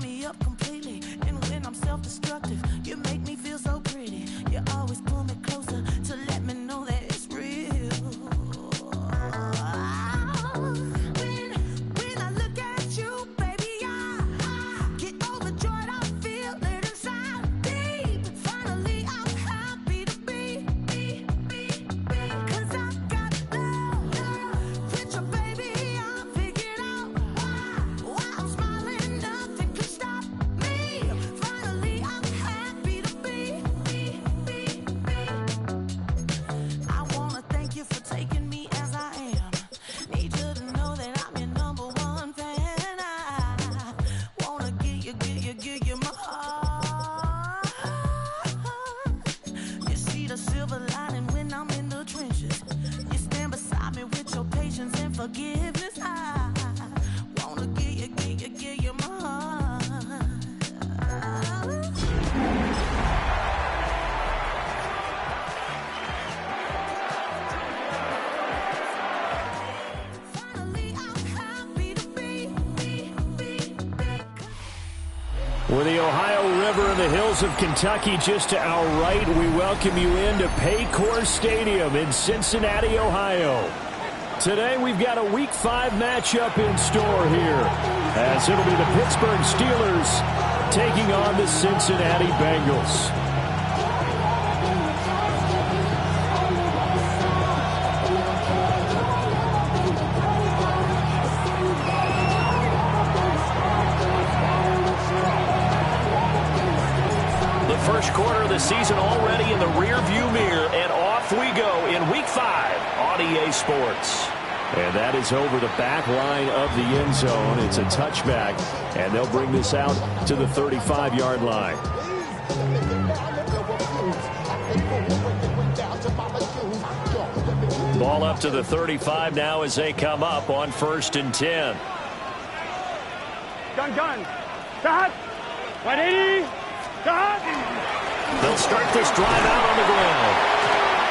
me up completely. And when I'm self-destructive, you make me feel so pretty. You always pull me closer to let me know that it's real. When I look at you, baby, I get overjoyed. I feel it inside deep. Finally, I'm happy to be. 'Cause I got love with your baby. I figured out why I'm smiling. Nothing could stop me. Finally, I'm happy to be. I wanna thank you for taking me as I am. Need you to know that I'm your number one fan. I wanna give you my heart. You see the silver lining when I'm in the trenches. You stand beside me with your patience and forgiveness. I wanna give you my heart. Finally, I'm happy to be. With the Ohio River and the hills of Kentucky just to our right, we welcome you into Paycor Stadium in Cincinnati, Ohio. Today we've got a Week 5 matchup in store here, as it'll be the Pittsburgh Steelers taking on the Cincinnati Bengals. First quarter of the season already in the rearview mirror, and off we go in Week 5 on EA Sports. And that is over the back line of the end zone. It's a touchback, and they'll bring this out to the 35-yard line. Ball up to the 35 now as they come up on 1st and 10. Gun. Stop. 180. Stop. They'll start this drive out on the ground.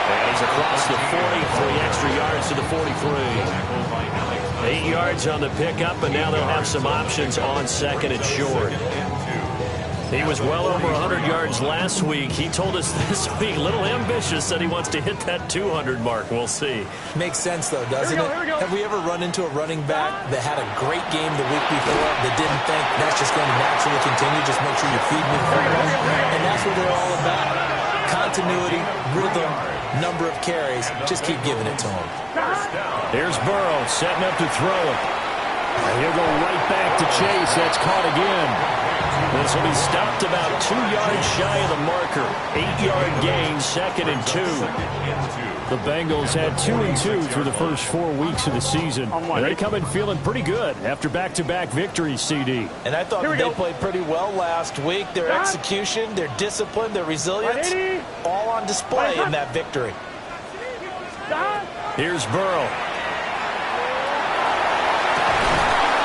And he's across the 40, 3 extra yards to the 43. 8 yards on the pickup, and now they'll have some options on 2nd and short. He was well over 100 yards last week. He told us this week, a little ambitious, said he wants to hit that 200 mark. We'll see. Makes sense, though, doesn't it? Have we ever run into a running back that had a great game the week before that didn't think that's just going to naturally continue? Just make sure you're feeding it forward. And that's what they're all about. Continuity, rhythm, number of carries. Just keep giving it to him. Here's Burrow setting up to throw it. And he'll go right back to Chase. That's caught again. This will be stopped about 2 yards shy of the marker. 8-yard gain, 2nd and 2. The Bengals had 2-2 through the first 4 weeks of the season. They come in feeling pretty good after back-to-back victories, CD. And I thought they played pretty well last week. Their execution, their discipline, their resilience, all on display in that victory. Here's Burrow.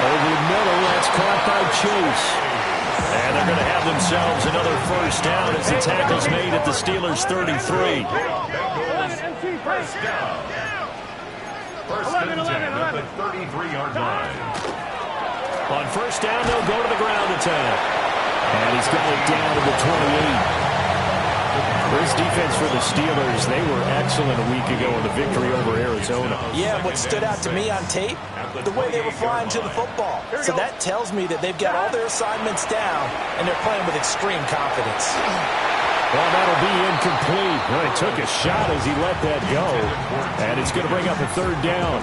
Over the middle, that's caught by Chase. And they're going to have themselves another first down as the tackle's made at the Steelers' 33. First down. First and 10 at the 33-yard line. On first down, they'll go to the ground attack. And he's got it down to the 28. This defense for the Steelers, they were excellent a week ago in the victory over Arizona. Yeah, what stood out to me on tape, the way they were flying to the football. So that tells me that they've got all their assignments down, and they're playing with extreme confidence. Well, that'll be incomplete. Well, he took a shot as he let that go, and it's going to bring up a 3rd down.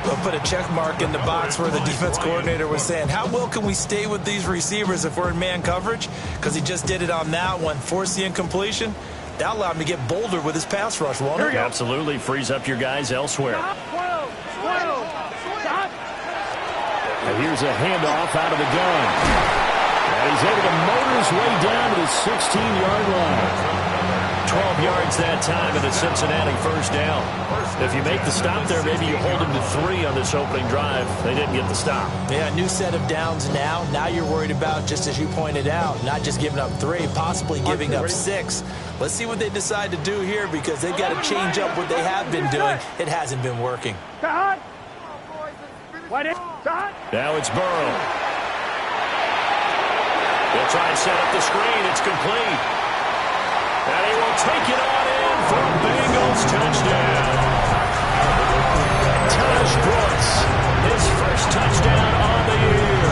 We'll put a check mark in the box where the defense coordinator was saying, how well can we stay with these receivers if we're in man coverage? Because he just did it on that one, forced the incompletion. That allowed him to get bolder with his pass rush, won't it? Absolutely frees up your guys elsewhere. And here's a handoff out of the gun. And he's able to motor his way down to the 16-yard line. 12 yards that time, and a Cincinnati first down. If you make the stop there, maybe you hold them to 3 on this opening drive. They didn't get the stop. Yeah, new set of downs now. Now you're worried about, just as you pointed out, not just giving up 3, possibly giving up 6. Let's see what they decide to do here, because they've got to change up what they have been doing. It hasn't been working. Now it's Burrow. They'll try and set up the screen. It's complete. And he will take it on in for a Bengals touchdown. Taj Brooks, his first touchdown on the year.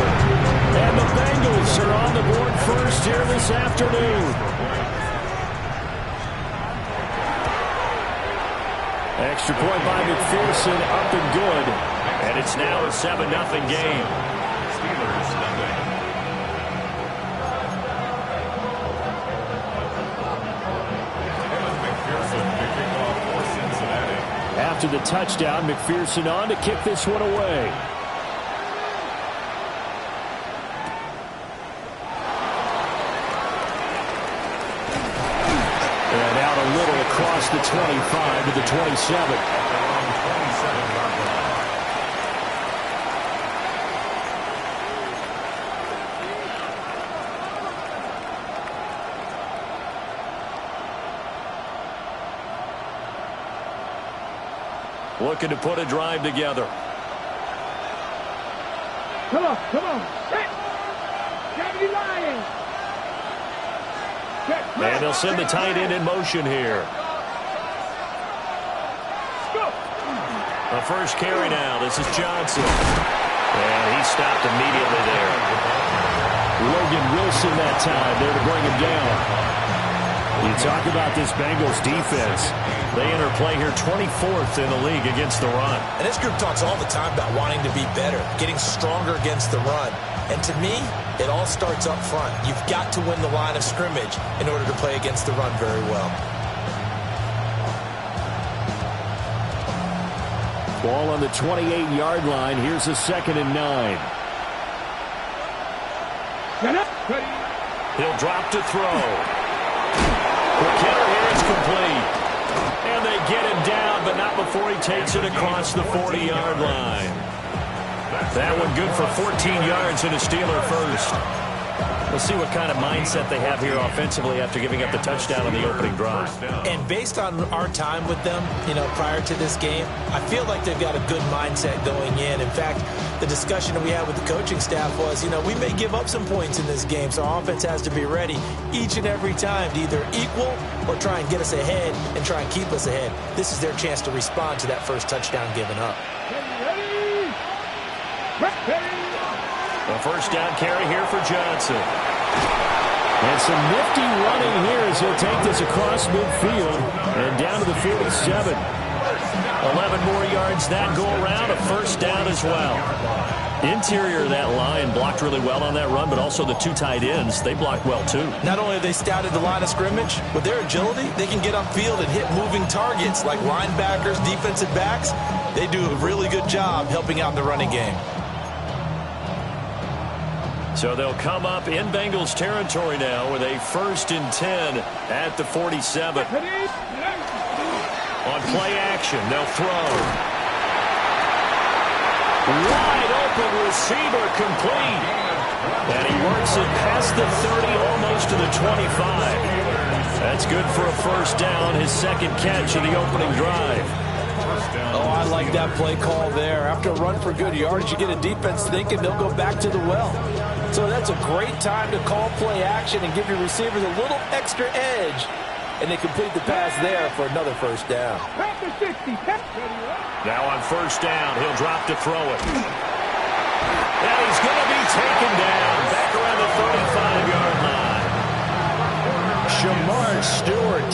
And the Bengals are on the board first here this afternoon. Extra point by McPherson, up and good. And it's now a 7-0 game. Steelers nothing. McPherson to kick off for Cincinnati. After the touchdown, McPherson on to kick this one away. And out a little across the 25 to the 27. Looking to put a drive together. Come on. Gravity Lions. And they'll send the tight end in motion here. The first carry now. This is Johnson. And he stopped immediately there. Logan Wilson that time there to bring him down. You talk about this Bengals defense. They enter play here 24th in the league against the run. And this group talks all the time about wanting to be better, getting stronger against the run. And to me, it all starts up front. You've got to win the line of scrimmage in order to play against the run very well. Ball on the 28-yard line. Here's a 2nd and 9. He'll drop to throw. McKinnon here is complete. And they get him down, but not before he takes it across the 40-yard line. That one good for 14 yards and a Steeler first. We'll see what kind of mindset they have here offensively after giving up the touchdown on the opening drive. And based on our time with them, prior to this game, I feel like they've got a good mindset going in. In fact, the discussion that we had with the coaching staff was, we may give up some points in this game, so our offense has to be ready each and every time to either equal or try and get us ahead and try and keep us ahead. This is their chance to respond to that first touchdown given up. A first down carry here for Johnson. And some nifty running here as he'll take this across midfield and down to the 47. 11 more yards that go around, a first down as well. Interior of that line blocked really well on that run, but also the two tight ends, they blocked well too. Not only have they scouted the line of scrimmage, with their agility, they can get upfield and hit moving targets like linebackers, defensive backs. They do a really good job helping out in the running game. So they'll come up in Bengals territory now with a 1st and 10 at the 47. On play action, they'll throw. Wide open receiver complete. And he works it past the 30, almost to the 25. That's good for a first down, his second catch of the opening drive. Oh, I like that play call there. After a run for good yardage, you get a defense thinking they'll go back to the well. So that's a great time to call play action and give your receivers a little extra edge. And they complete the pass there for another first down. Now on first down, he'll drop to throw it. And he's going to be taken down back around the 35-yard line. Shamar Stewart.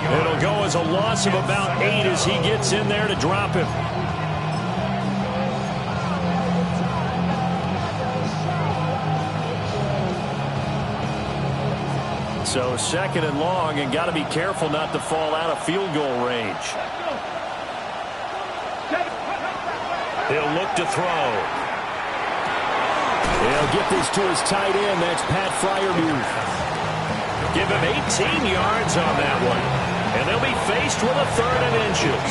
It'll go as a loss of about 8 as he gets in there to drop him. So 2nd and long, and got to be careful not to fall out of field goal range. He'll look to throw. He'll get this to his tight end. That's Pat Freiermuth. Give him 18 yards on that one. And they'll be faced with a 3rd and inches.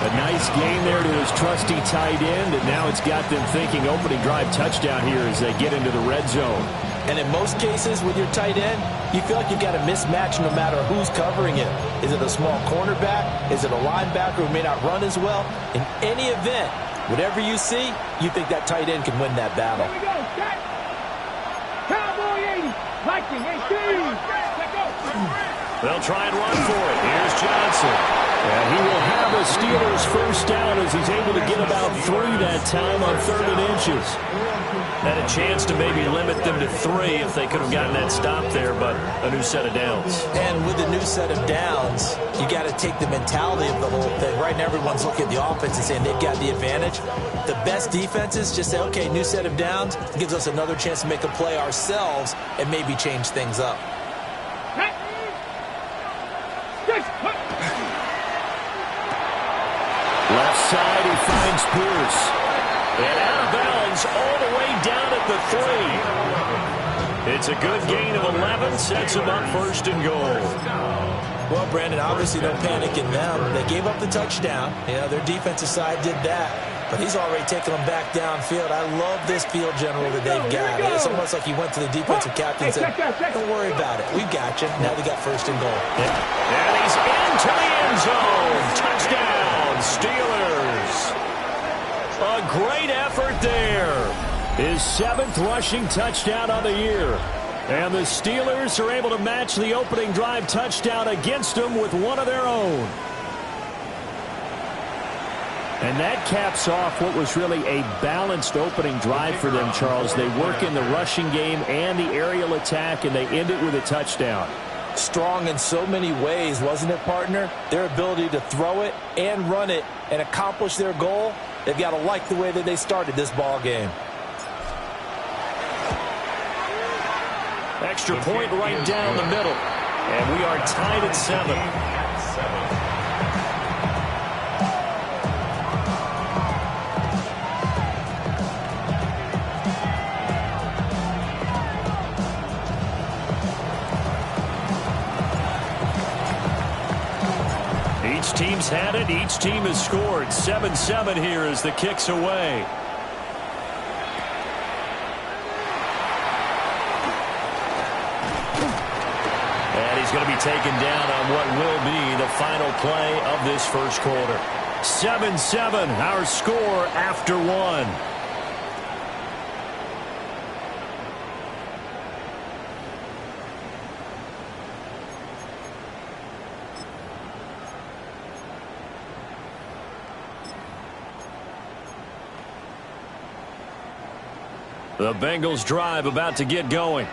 A nice gain there to his trusty tight end, and now it's got them thinking opening drive touchdown here as they get into the red zone. And in most cases with your tight end, you feel like you've got a mismatch no matter who's covering it. Is it a small cornerback? Is it a linebacker who may not run as well? In any event, whatever you see, you think that tight end can win that battle. Here we go, set. Count. They'll try and run for it. Here's Johnson. And he will have a Steelers first down as he's able to get about 3 that time on 3rd and inches. Had a chance to maybe limit them to 3 if they could have gotten that stop there, but a new set of downs. And with the new set of downs, you got to take the mentality of the whole thing. Right now, everyone's looking at the offense and saying they've got the advantage. The best defenses just say, okay, new set of downs gives us another chance to make a play ourselves and maybe change things up. Left side, he finds Pierce. And out of bounds all the way down at the 3. It's a good gain of 11, sets him up 1st and goal. Well, Brandon, obviously no panic in them. They gave up the touchdown. You know, their defensive side did that. But he's already taken them back downfield. I love this field general that they've got. It's almost like he went to the defensive captain and said, don't worry about it. We've got you. Now they got 1st and goal. And he's into the end zone. Touchdown, Steelers. A great effort there. His 7th rushing touchdown on the year. And the Steelers are able to match the opening drive touchdown against them with one of their own. And that caps off what was really a balanced opening drive for them, Charles. They work in the rushing game and the aerial attack, and they end it with a touchdown. Strong in so many ways, wasn't it, partner? Their ability to throw it and run it and accomplish their goal, they've got to like the way that they started this ball game. Extra point right down the middle. And we are tied at 7. Each team's had it. Each team has scored. 7-7 here as the kick's away. And he's going to be taken down on what will be the final play of this first quarter. 7-7, our score after 1. The Bengals drive about to get going.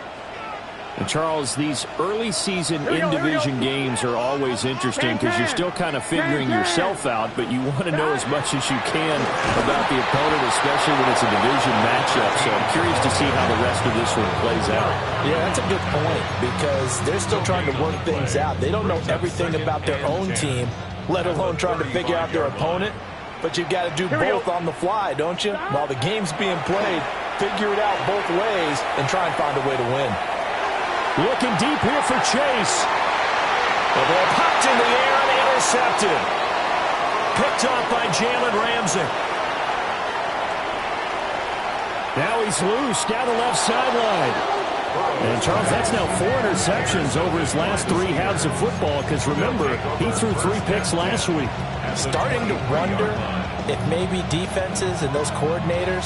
And Charles, these early season in-division games are always interesting because you're still kind of figuring yourself out, but you want to know as much as you can about the opponent, especially when it's a division matchup. So I'm curious to see how the rest of this one plays out. Yeah, that's a good point because they're still trying to work things out. They don't know everything about their own team, let alone trying to figure out their opponent. But you've got to do both on the fly, don't you? While the game's being played, figure it out both ways and try and find a way to win. Looking deep here for Chase. The ball popped in the air and intercepted. Picked off by Jalen Ramsey. Now he's loose down the left sideline. And, Charles, that's now 4 interceptions over his last 3 halves of football because, remember, he threw 3 picks last week. Starting to wonder if maybe defenses and those coordinators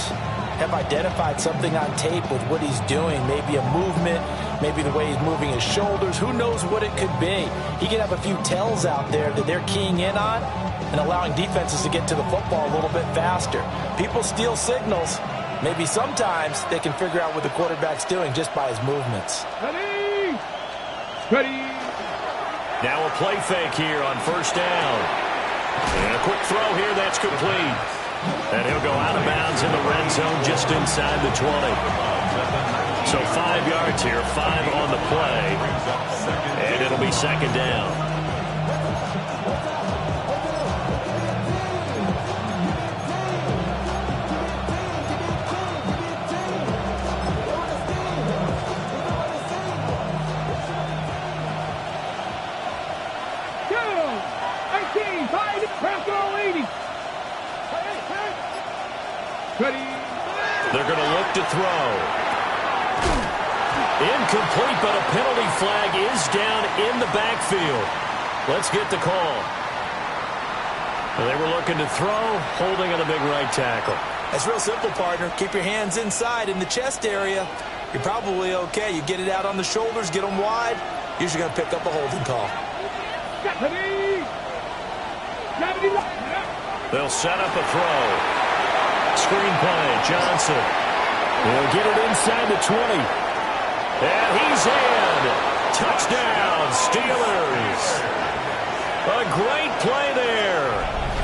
have identified something on tape with what he's doing. Maybe a movement, maybe the way he's moving his shoulders. Who knows what it could be? He could have a few tells out there that they're keying in on and allowing defenses to get to the football a little bit faster. People steal signals. Maybe sometimes they can figure out what the quarterback's doing just by his movements. Ready? Ready? Now a play fake here on first down. And a quick throw here that's complete. And he'll go out of bounds in the red zone just inside the 20. So 5 yards here, 5 on the play. And it'll be second down. They're going to look to throw. Incomplete, but a penalty flag is down in the backfield. Let's get the call. They were looking to throw, holding on the big right tackle. That's real simple, partner. Keep your hands inside in the chest area. you're probably okay. You get it out on the shoulders, get them wide, usually going to pick up a holding call. They'll set up a throw. Screen play, Johnson. They'll get it inside the 20. And he's in. Touchdown, Steelers. A great play there.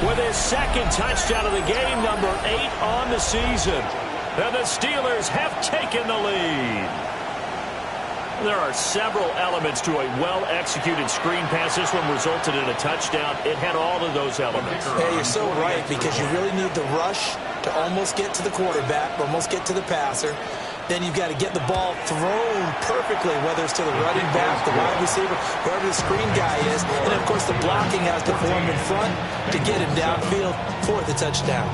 With his second touchdown of the game, number 8 on the season. And the Steelers have taken the lead. There are several elements to a well-executed screen pass. This one resulted in a touchdown. It had all of those elements. Hey, you're so right, because you really need the rush to almost get to the quarterback, almost get to the passer. Then you've got to get the ball thrown perfectly, whether it's to the running back, the wide receiver, wherever the screen guy is. And, of course, the blocking has to form in front to get him downfield for the touchdown.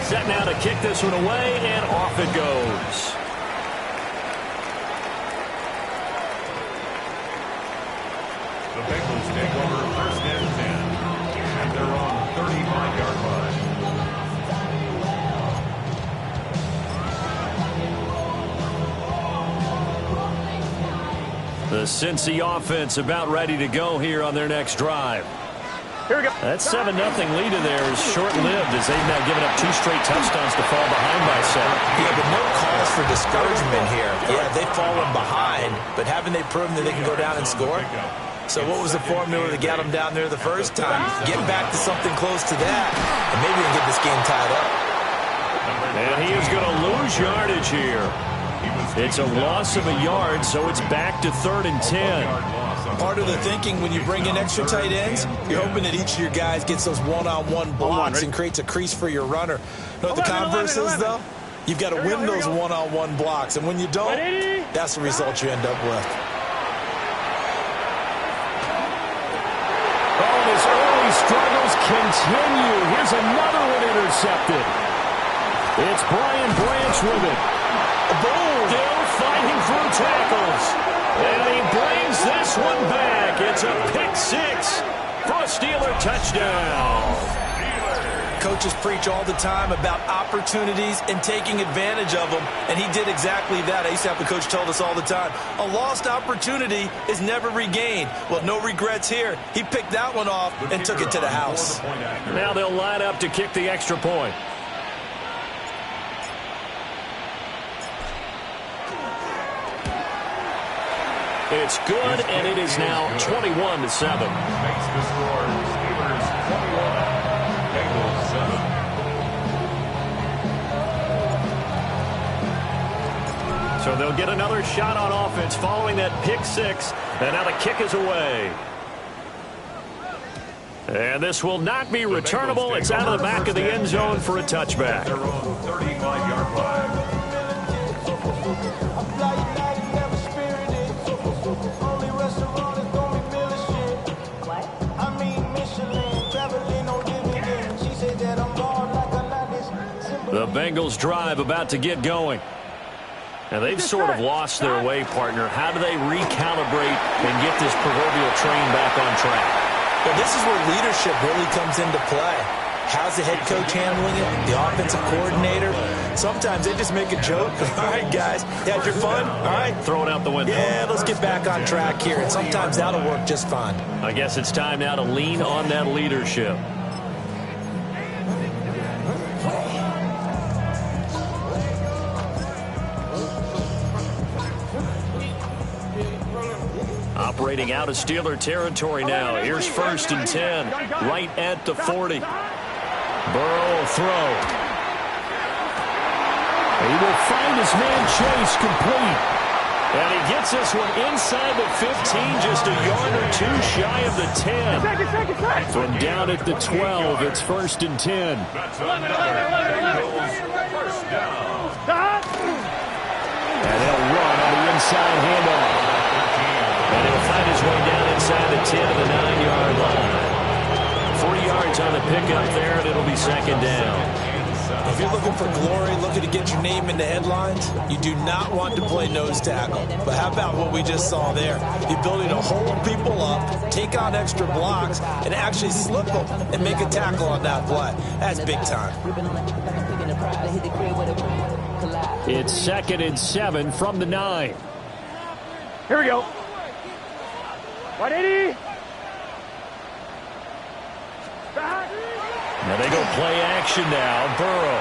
Set now to kick this one away, and off it goes. The Bengals take over first and 10. And they're on 35-yard line. The Cincy offense about ready to go here on their next drive. Here we go. That 7-0 lead in there is short-lived as they've now given up 2 straight touchdowns to fall behind by 7. Yeah, but no cause for discouragement here. Yeah, they've fallen behind, but haven't they proven that they can go down and score? So what was the formula to get them down there the first time? Get back to something close to that, and maybe we can get this game tied up. And he is going to lose yardage here. It's a loss of a yard, so it's back to 3rd and 10. Part of the thinking when you bring in extra tight ends, you're hoping that each of your guys gets those one-on-one blocks and creates a crease for your runner. You know what the converse is, though? You've got to win those one-on-one blocks, and when you don't, that's the result you end up with. Oh, his early struggles continue. Here's another one intercepted. It's Brian Branch with it. Boom! Still fighting through tackles. And he brings this one back. It's a pick 6 for a Steeler touchdown. Coaches preach all the time about opportunities and taking advantage of them, and he did exactly that. I used to have the coach tell us all the time, a lost opportunity is never regained. Well, no regrets here. He picked that one off and took it to the house. Now they'll line up to kick the extra point. It's good, and it is now 21-7. Makes the score. Steelers 21, Bengals 7. So they'll get another shot on offense following that pick 6, and now the kick is away. And this will not be returnable. It's out of the back of the end zone for a touchback. Their own 35-yard line. The Bengals drive about to get going. Now they've sort of lost their way, partner. How do they recalibrate and get this proverbial train back on track? Well, this is where leadership really comes into play. How's the head coach handling it? The offensive coordinator? Sometimes they just make a joke. All right, guys, you had your fun? All right. Throw it out the window. Yeah, let's get back on track here. And sometimes that'll work just fine. I guess it's time now to lean on that leadership. Operating out of Steeler territory now. Here's 1st and 10, right at the 40. Burrow will throw. He will find his man Chase complete. And he gets this one inside the 15, just a yard or 2 shy of the 10. From down at the 12, it's 1st and 10. That's another Bengals first down. And they'll run on the inside handoff. And he'll find his way down inside the 10 of the 9-yard line. 3 yards on the pickup there, and it'll be 2nd down. If you're looking for glory, looking to get your name in the headlines, you do not want to play nose tackle. But how about what we just saw there? The ability to hold people up, take on extra blocks, and actually slip them and make a tackle on that play. That's big time. It's 2nd and 7 from the 9. Here we go. 180. Now they go play action now. Burrow.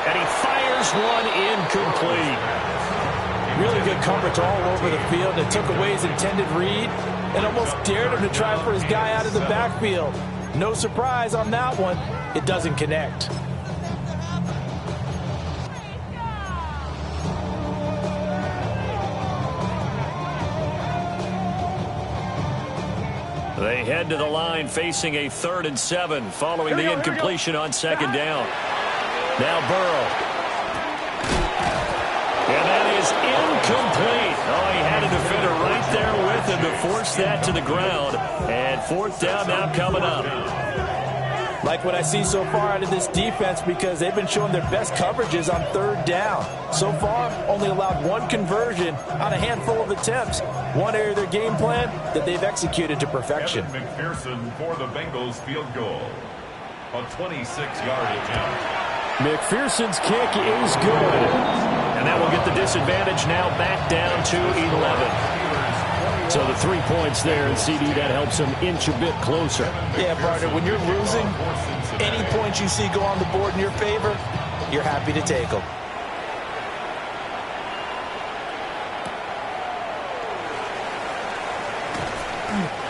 And he fires one incomplete. Really good coverage all over the field. It took away his intended read and almost dared him to try for his guy out of the backfield. No surprise on that one. It doesn't connect. They head to the line facing a 3rd and 7 following the incompletion on 2nd down. Now Burrow. And that is incomplete. Oh, he had a defender right there with him to force that to the ground. And 4th down now coming up. Like what I see so far out of this defense because they've been showing their best coverages on 3rd down. So far, only allowed 1 conversion on a handful of attempts. One area of their game plan that they've executed to perfection. McPherson for the Bengals field goal. A 26-yard attempt. McPherson's kick is good. And that will get the disadvantage now back down to 11. So the 3 points there, and CD, that helps them inch a bit closer. Yeah, partner, when you're losing, any points you see go on the board in your favor, you're happy to take them.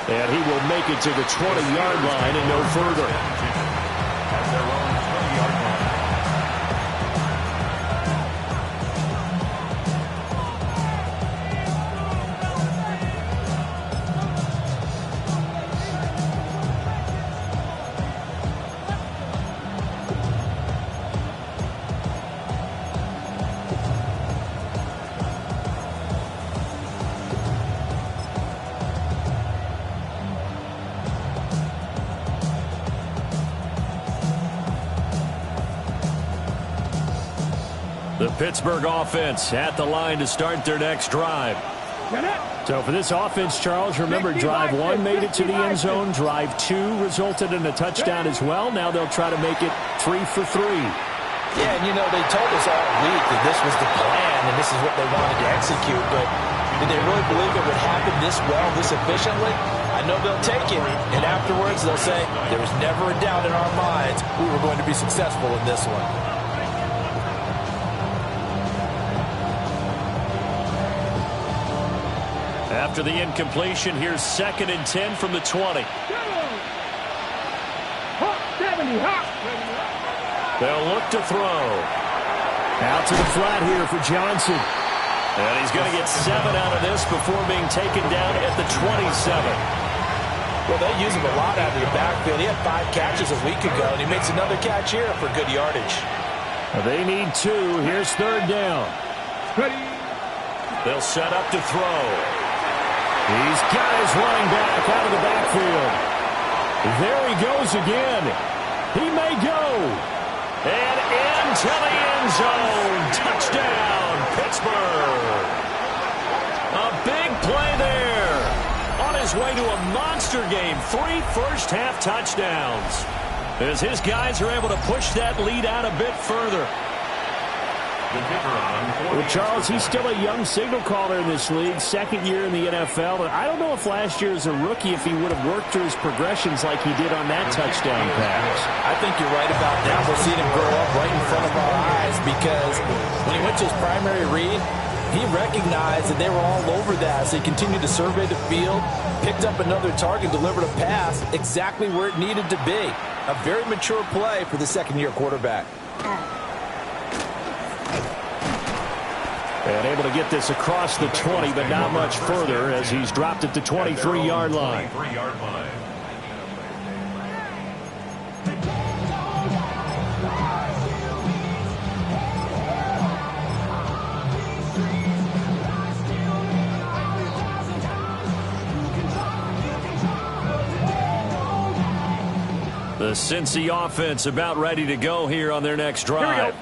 And he will make it to the 20-yard line and no further. At their own 20-yard line. The Pittsburgh offense at the line to start their next drive. So for this offense, Charles, remember drive 1 made it to the end zone. Drive 2 resulted in a touchdown as well. Now they'll try to make it 3 for 3. Yeah, and you know, they told us all week that this was the plan and this is what they wanted to execute, but did they really believe it would happen this well, this efficiently? I know they'll take it, and afterwards they'll say, there was never a doubt in our minds we were going to be successful in this one. After the incompletion, here's 2nd and 10 from the 20. They'll look to throw. Out to the flat here for Johnson. And he's going to get 7 out of this before being taken down at the 27. Well, they use him a lot out of the backfield. He had 5 catches a week ago, and he makes another catch here for good yardage. They need 2. Here's 3rd down. They'll set up to throw. He's got his running back out of the backfield. There he goes again. He may go. And into the end zone. Touchdown, Pittsburgh. A big play there. On his way to a monster game. 3 first-half touchdowns. As his guys are able to push that lead out a bit further. Well, Charles, he's still a young signal caller in this league, 2nd year in the NFL. I don't know if last year as a rookie, if he would have worked through his progressions like he did on that touchdown pass. I think you're right about that. We'll see him grow up right in front of our eyes because when he went to his primary read, he recognized that they were all over that. So he continued to survey the field, picked up another target, delivered a pass exactly where it needed to be. A very mature play for the 2nd-year quarterback. And able to get this across the 20, but not much further as he's dropped at the 23-yard line. The The Cincy offense about ready to go here on their next drive.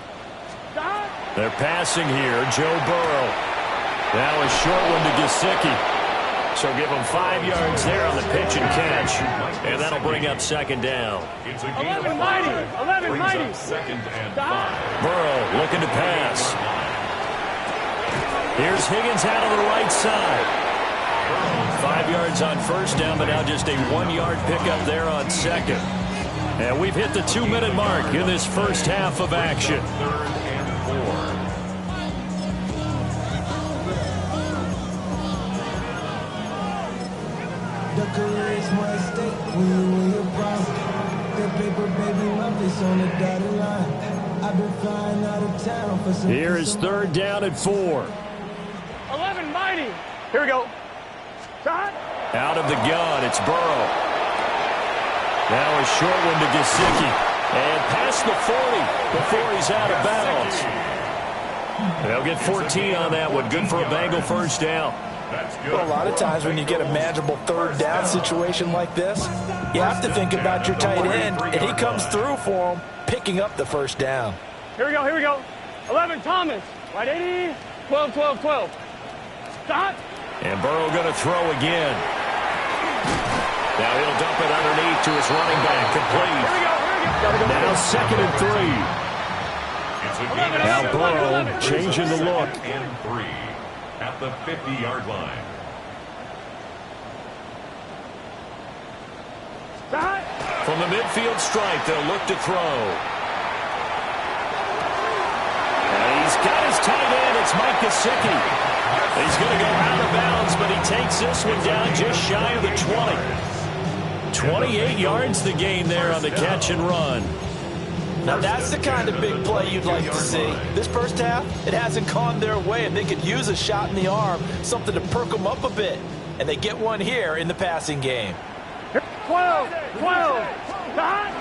They're passing here. Joe Burrow. Now a short one to Gesicki. So give him 5 yards there on the pitch and catch. And that'll bring up second down. 11 mighty. 11 mighty. Second and 5. Burrow looking to pass. Here's Higgins out of the right side. 5 yards on first down, but now just a 1-yard pickup there on second. And we've hit the 2-minute mark in this first half of action. Third and 4. The career is more at stake when you win your prime. That paper, baby, my face on the dotted line. I've been flying out of town for some. Here is third down and 4. 11 mighty. Here we go. Shot. Out of the gun, it's Burrow. Now a short one to Gesicki. And past the 40 before he's out of bounds. They'll get 14 on that one. Good for a Bengal first down. Well, a lot of times when you get a manageable third down situation like this, you have to think about your tight end, and he comes through for him, picking up the first down. Here we go. Here we go. 11 Thomas. Right 80. 12, 12, 12. Stop. And Burrow going to throw again. Now he'll dump it underneath to his running back. Complete. Here we go. Now second and 3. It's a Now Burrow changing the look. And 3 at the 50-yard line. Stop. From the midfield stripe, they'll look to throw. And he's got his tight end. It's Mike Gesicki. He's going to go out of bounds, but he takes this one down just shy of the 20. 28 yards the gain there on the catch and run. Now, that's the kind of big play you'd like to see. This first half, it hasn't gone their way, and they could use a shot in the arm, something to perk them up a bit. And they get one here in the passing game. 12, 12. Stop.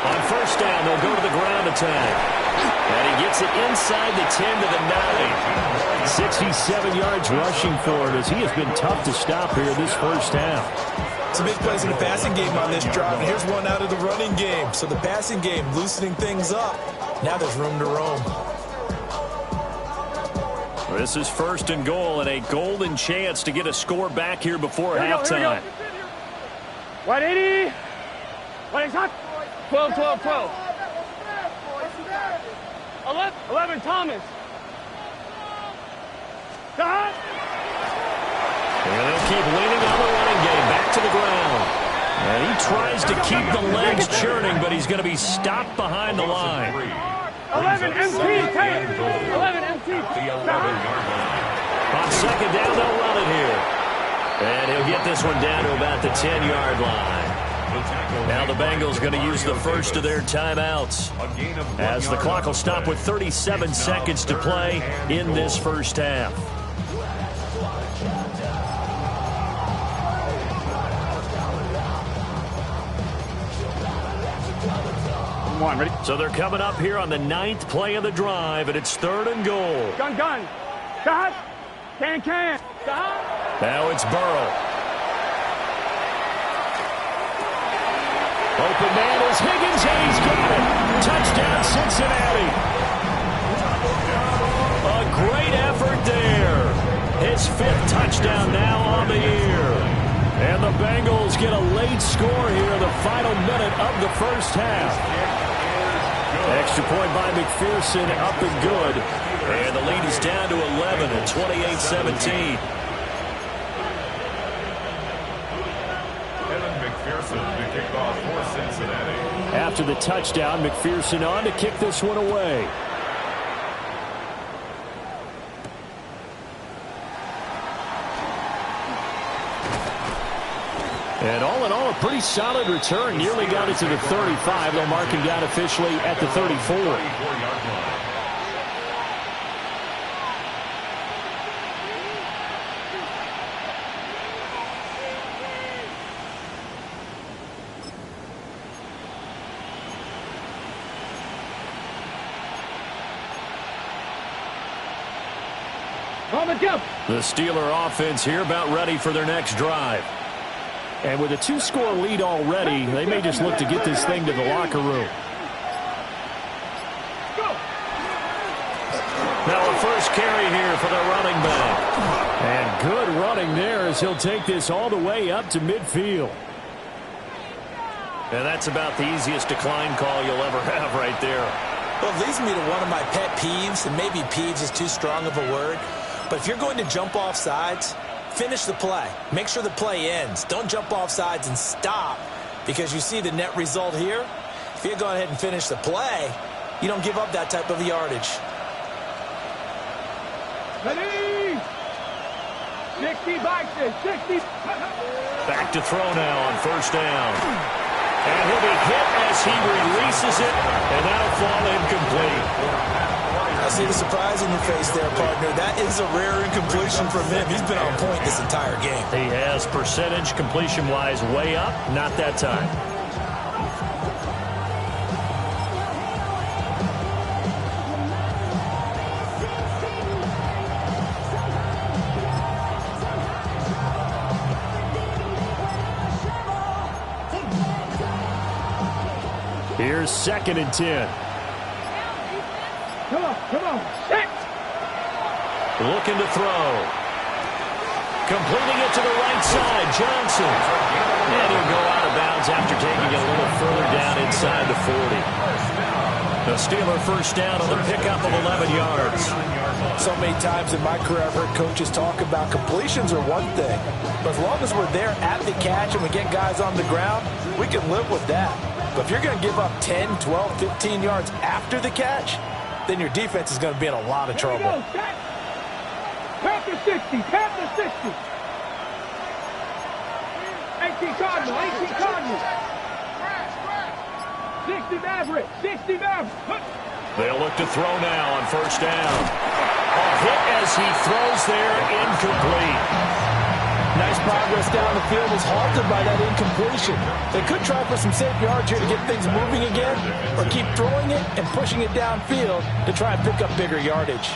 On first down, they'll go to the ground attack. And he gets it inside the 10 to the 9. 67 yards rushing for it as he has been tough to stop here this first half. Some big plays in the passing game on this drive. And here's one out of the running game. So the passing game loosening things up. Now there's room to roam. This is first and goal and a golden chance to get a score back here before halftime. Right 80. Right hot. 12, 12, 12. 11 Thomas. Stop. And they'll keep leaning on the running game. Back to the ground. And he tries to keep the legs churning, but he's going to be stopped behind the line. 11 MT. 11 MT. On second down, they'll run it here. And he'll get this one down to about the 10-yard line. Now the Bengals going to use the first of their timeouts as the clock will stop with 37 seconds to play in this first half. Ready? So they're coming up here on the 9th play of the drive, and it's third and goal. Gun. Stop. Can. Stop. Now it's Burrow. Open man is Higgins, and he's got it. Touchdown, Cincinnati. A great effort there. His 5th touchdown now on the year. And the Bengals get a late score here in the final minute of the first half. Extra point by McPherson, up and good. And the lead is down to 11 at 28-17. After the touchdown, McPherson on to kick this one away. And all in all, a pretty solid return. Nearly got it to the 35. They'll mark him down officially at the 34. The Steeler offense here about ready for their next drive. And with a 2-score lead already, they may just look to get this thing to the locker room. Now a first carry here for the running back. And good running there as he'll take this all the way up to midfield. And that's about the easiest decline call you'll ever have right there. Well, it leads me to one of my pet peeves, and maybe peeves is too strong of a word, but if you're going to jump off sides, finish the play. Make sure the play ends. Don't jump off sides and stop, because you see the net result here. If you go ahead and finish the play, you don't give up that type of yardage. Ready? 60 boxes, 60. Back to throw now on first down. And he'll be hit as he releases it, and that'll fall incomplete. I see the surprise in your face there, partner. That is a rare incompletion from him. He's been on point this entire game. He has percentage completion-wise way up, not that time. Here's 2nd and 10. Come on, set. Looking to throw. Completing it to the right side, Johnson. And he'll go out of bounds after taking it a little further down inside the 40. The Steeler first down on the pickup of 11 yards. So many times in my career I've heard coaches talk about completions are one thing, but as long as we're there at the catch and we get guys on the ground, we can live with that. But if you're going to give up 10, 12, 15 yards after the catch, then your defense is going to be in a lot of trouble. Panther 60, Panther 60. 18 Cardinal, 18 Cardinal. 60 Maverick, 60 Maverick. They'll look to throw now on first down. A hit as he throws there, incomplete. Nice progress down the field was halted by that incompletion. They could try for some safe yards here to get things moving again, or keep throwing it and pushing it downfield to try and pick up bigger yardage.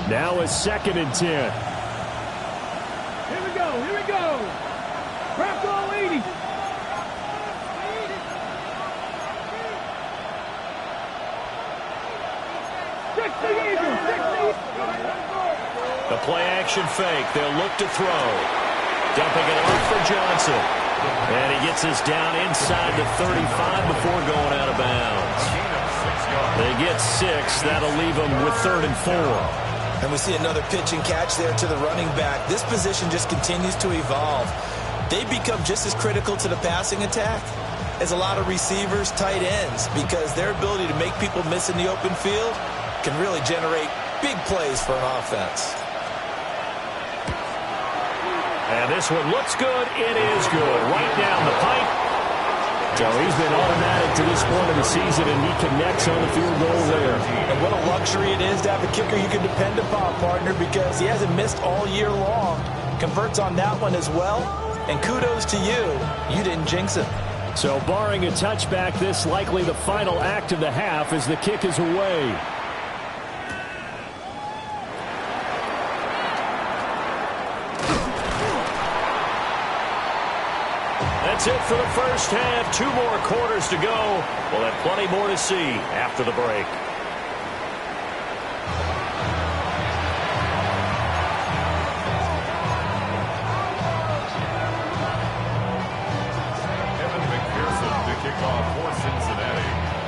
Now a 2nd and 10. Here we go. Bronco 80. The play action fake. They'll look to throw. Dumping it off for Johnson. And he gets us down inside the 35 before going out of bounds. They get 6. That'll leave them with 3rd and 4. And we see another pitch and catch there to the running back. This position just continues to evolve. They become just as critical to the passing attack as a lot of receivers, tight ends, because their ability to make people miss in the open field can really generate big plays for an offense. And this one looks good. It is good. Right down the pipe. So he's been automatic to this point of the season, and he connects on the field goal there. And what a luxury it is to have a kicker you can depend upon, partner, because he hasn't missed all year long. Converts on that one as well. And kudos to you. You didn't jinx him. So barring a touchback, this likely the final act of the half as the kick is away. That's it for the first half. 2 more quarters to go. We'll have plenty more to see after the break.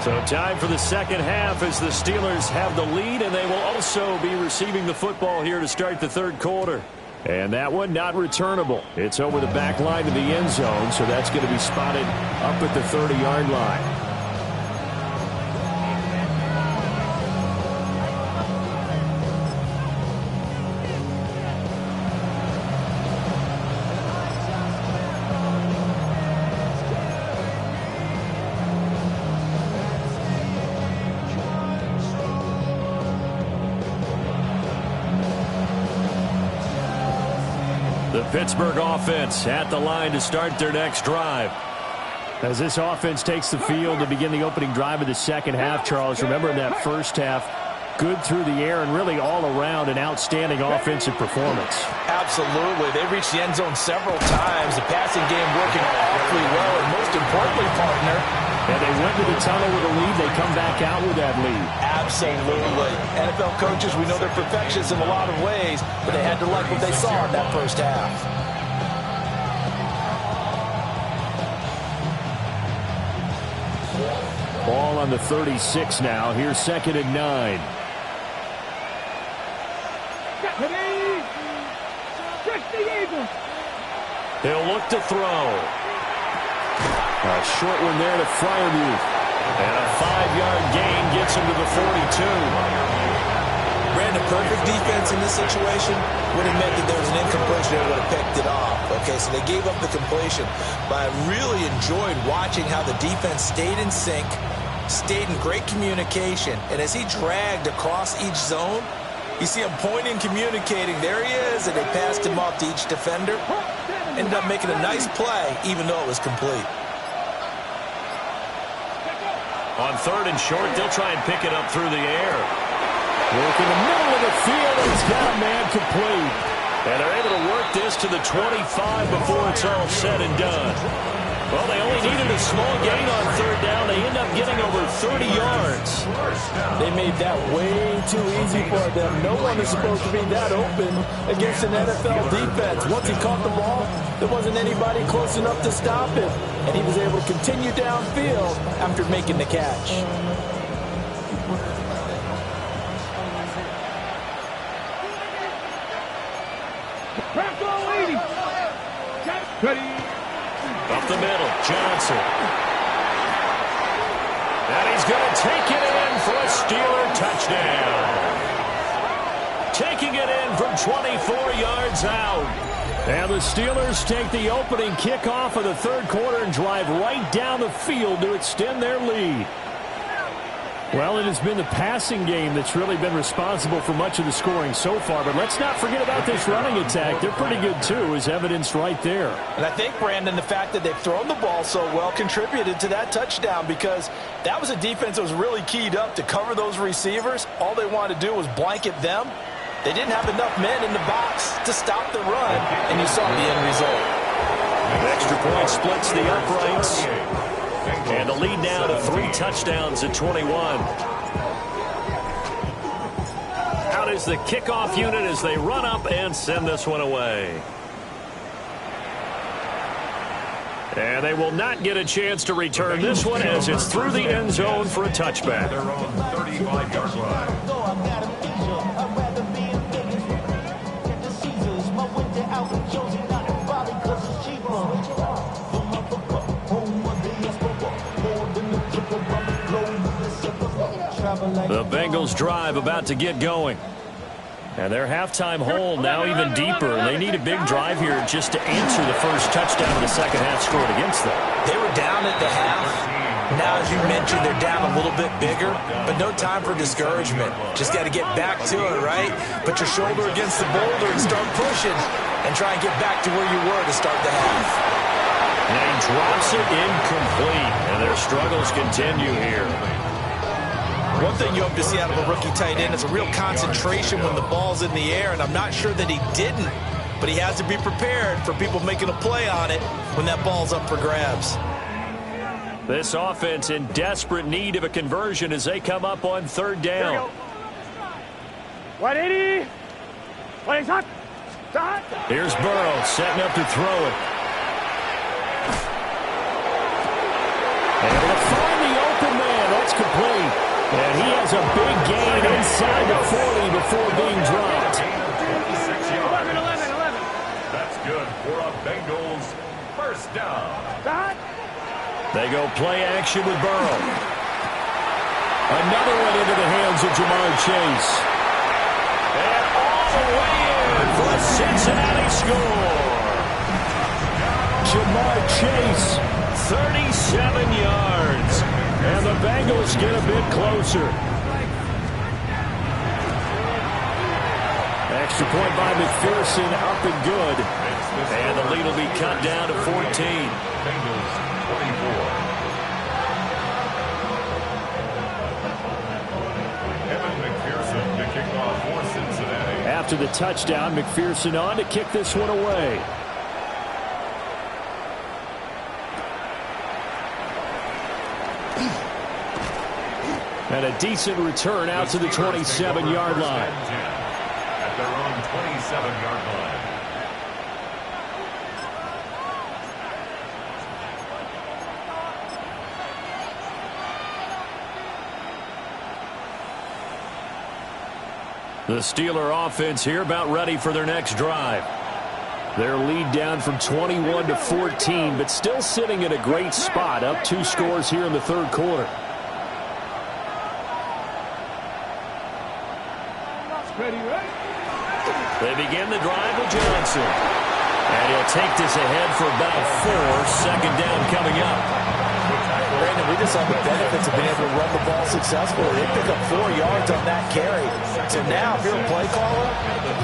So time for the second half as the Steelers have the lead, and they will also be receiving the football here to start the third quarter. And that one not returnable. It's over the back line of the end zone, so that's going to be spotted up at the 30-yard line. The The Pittsburgh offense at the line to start their next drive. As this offense takes the field to begin the opening drive of the second half, Charles, remember in that first half, good through the air and really all around an outstanding offensive performance. Absolutely. They reached the end zone several times. The passing game working awfully well, and most importantly, partner, and they went to the tunnel with a lead. They come back out with that lead. Absolutely. NFL coaches, we know they're perfectionists in a lot of ways, but they had to like what they saw in that first half. Ball on the 36 now. Here's 2nd and 9. He'll look to throw. A short one there to Freiermuth. And a 5-yard gain gets him to the 42. Ran a perfect defense in this situation. Would have meant that there was an incompletion and would have picked it off. Okay, so they gave up the completion. But I really enjoyed watching how the defense stayed in sync, stayed in great communication. And as he dragged across each zone, you see him pointing, communicating. There he is, and they passed him off to each defender. Ended up making a nice play, even though it was complete. On 3rd and short, they'll try and pick it up through the air. Work in the middle of the field, and he's got a man complete. And they're able to work this to the 25 before it's all said and done. Well, they only needed a small gain on 3rd down. They end up getting over 30 yards. They made that way too easy for them. No one is supposed to be that open against an NFL defense. Once he caught the ball, there wasn't anybody close enough to stop him. And he was able to continue downfield after making the catch. Up the middle, Johnson. And he's going to take it in for a Steeler touchdown. Taking it in from 24 yards out. And the Steelers take the opening kickoff of the 3rd quarter and drive right down the field to extend their lead. Well, it has been the passing game that's really been responsible for much of the scoring so far. But let's not forget about this running attack. They're pretty good, too, as evidenced right there. And I think, Brandon, the fact that they've thrown the ball so well contributed to that touchdown, because that was a defense that was really keyed up to cover those receivers. All they wanted to do was blanket them. They didn't have enough men in the box to stop the run, and you saw the end result. An extra point splits the uprights. And the lead now to 3 touchdowns at 21. Out is the kickoff unit as they run up and send this one away. And they will not get a chance to return this one as it's through the end zone for a touchback. Their own 35-yard line. The Bengals drive about to get going. And their halftime hole now even deeper. They need a big drive here just to answer the first touchdown of the second half scored against them. They were down at the half. Now, as you mentioned, they're down a little bit bigger, but no time for discouragement. Just got to get back to it, right? Put your shoulder against the boulder and start pushing and try and get back to where you were to start the half. And he drops it incomplete, and their struggles continue here. One thing you hope to see out of a rookie tight end is a real concentration when the ball's in the air, and I'm not sure that he didn't, but he has to be prepared for people making a play on it when that ball's up for grabs. This offense in desperate need of a conversion as they come up on 3rd down. 180. Playing hot. Here's Burrow setting up to throw it. Able to find the open man. That's complete. And he has a big gain inside the 40 before being dropped. 11. That's good for a Bengals first down. They go play action with Burrow. Another one into the hands of Jamar Chase. And all the way in for a Cincinnati score. Jamar Chase, 37 yards. And the Bengals get a bit closer. Extra point by McPherson, up and good. And the lead will be cut down to 14. Bengals 24. McPherson to kick off for Cincinnati. After the touchdown, McPherson on to kick this one away. And a decent return out to the 27-yard line. At their own 27-yard line. The Steeler offense here about ready for their next drive. Their lead down from 21 to 14, but still sitting at a great spot, up 2 scores here in the third quarter. They begin the drive with Johnson. And he'll take this ahead for about 4. Second down coming up. Brandon, we just saw the benefits of being able to run the ball successfully. They pick up 4 yards on that carry. So now, if you're a play caller,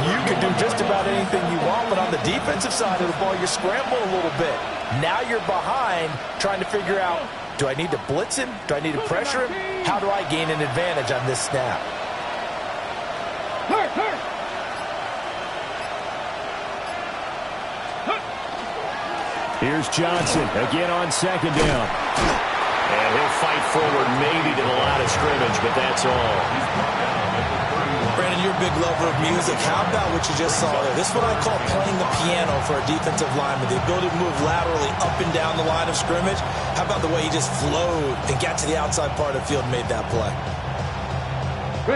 you can do just about anything you want. But on the defensive side of the ball, you scramble a little bit. Now you're behind, trying to figure out, do I need to blitz him? Do I need to pressure him? How do I gain an advantage on this snap? Here's Johnson again on second down. And he'll fight forward maybe to the line of scrimmage, but that's all. Brandon, you're a big lover of music. How about what you just saw there? This is what I call playing the piano for a defensive lineman. The ability to move laterally up and down the line of scrimmage. How about the way he just flowed and got to the outside part of the field and made that play?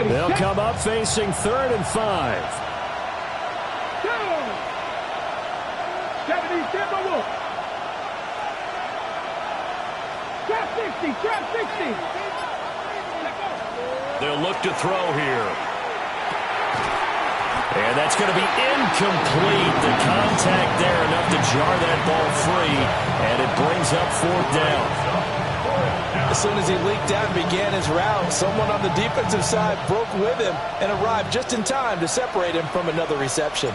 They'll come up facing 3rd and 5. Trap 60. They'll look to throw here. And that's going to be incomplete. The contact there enough to jar that ball free. And it brings up 4th down. As soon as he leaked out and began his route, someone on the defensive side broke with him and arrived just in time to separate him from another reception.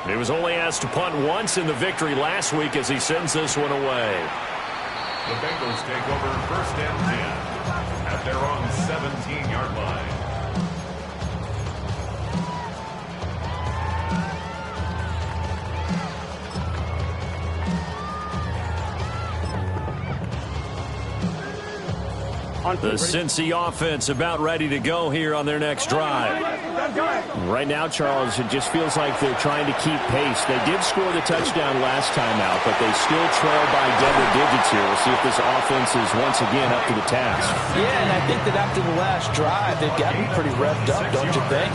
He was only asked to punt once in the victory last week as he sends this one away. The Bengals take over 1st and 10 at their own 17-yard line. The Cincy offense about ready to go here on their next drive. Right now, Charles, it just feels like they're trying to keep pace. They did score the touchdown last time out, but they still trail by double digits here. We'll see if this offense is once again up to the task. Yeah, and I think that after the last drive, they've got to be pretty revved up, don't you think?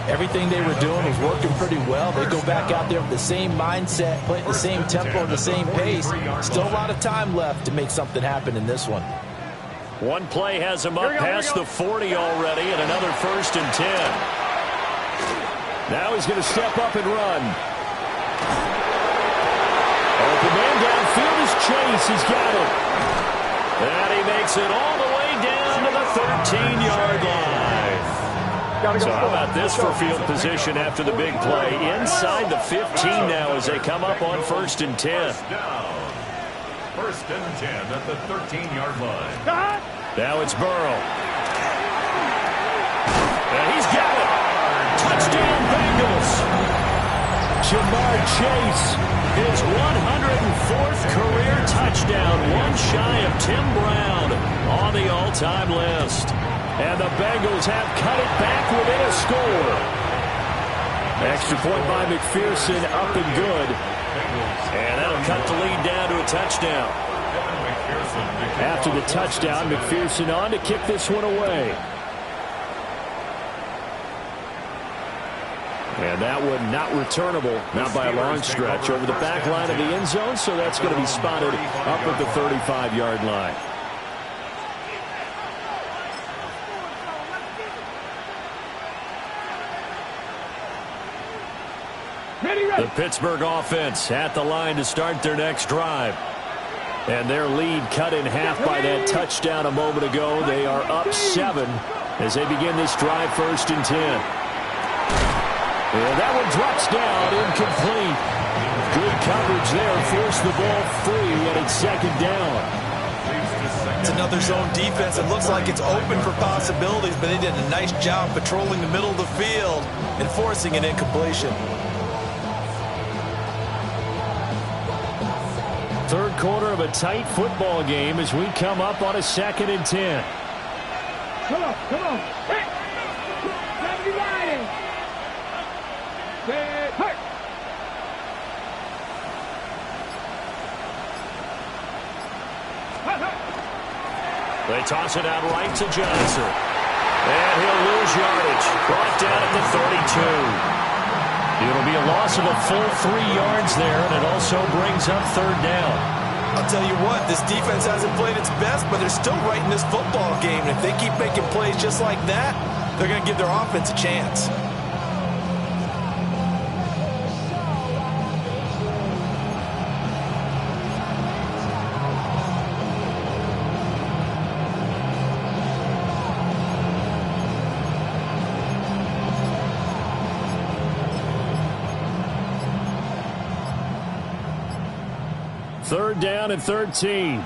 Everything they were doing was working pretty well. They go back out there with the same mindset, playing the same tempo and the same pace. Still a lot of time left to make something happen in this one. One play has him up past the 40 already, and another 1st and 10. Now he's going to step up and run. Open man downfield is Chase. He's got it. And he makes it all the way down to the 13-yard line. So how about this for field position after the big play? Inside the 15 now as they come up on 1st and 10. 1st and 10 at the 13-yard line. Now it's Burrow. And he's got it. Touchdown, Bengals. Jamar Chase. His 104th career touchdown. One shy of Tim Brown on the all-time list. And the Bengals have cut it back within a score. Extra point by McPherson, up and good. And that'll cut the lead down to a touchdown. After the touchdown, McPherson on to kick this one away. And that one not returnable, not by a long stretch, over the back line of the end zone, so that's going to be spotted up at the 35-yard line. The Pittsburgh offense at the line to start their next drive. And their lead cut in half by that touchdown a moment ago. They are up 7 as they begin this drive 1st and 10. And that one drops down, incomplete. Good coverage there, forced the ball free, and it's second down. It's another zone defense. It looks like it's open for possibilities, but they did a nice job patrolling the middle of the field and forcing an incompletion. Third quarter of a tight football game as we come up on a 2nd and 10. Come on, come on. Hey! Let me ride it. Hey, hey. They toss it out right to Johnson. And he'll lose yardage. Brought down at the 32. It'll be a loss of a full 3 yards there, and it also brings up third down. I'll tell you what, this defense hasn't played its best, but they're still right in this football game. And if they keep making plays just like that, they're going to give their offense a chance. Third down and 13.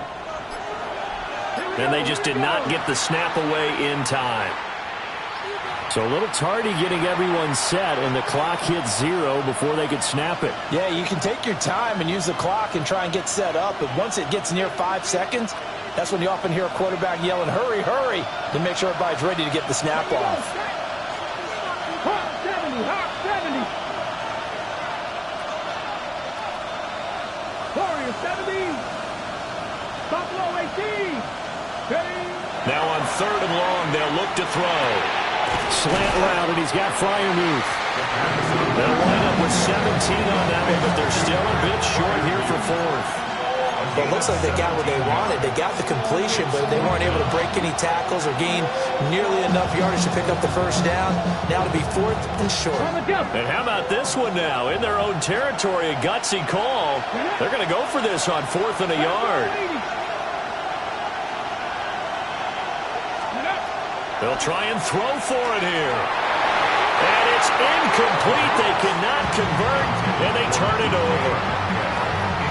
And they just did not get the snap away in time. So a little tardy getting everyone set, and the clock hit 0 before they could snap it. Yeah, you can take your time and use the clock and try and get set up, but once it gets near 5 seconds, that's when you often hear a quarterback yelling, hurry, hurry, to make sure everybody's ready to get the snap off. 70, 70. Warriors 70. Buffalo 18. Now on 3rd and long, they'll look to throw. Slant route, and he's got Fryermuth. They'll line up with 17 on that one, but they're still a bit short here for 4th. Well, it looks like they got what they wanted. They got the completion, but they weren't able to break any tackles or gain nearly enough yardage to pick up the first down. Now to be 4th and short. And how about this one now? In their own territory, a gutsy call. They're going to go for this on 4th and a yard. They'll try and throw for it here. And it's incomplete. They cannot convert, and they turn it over.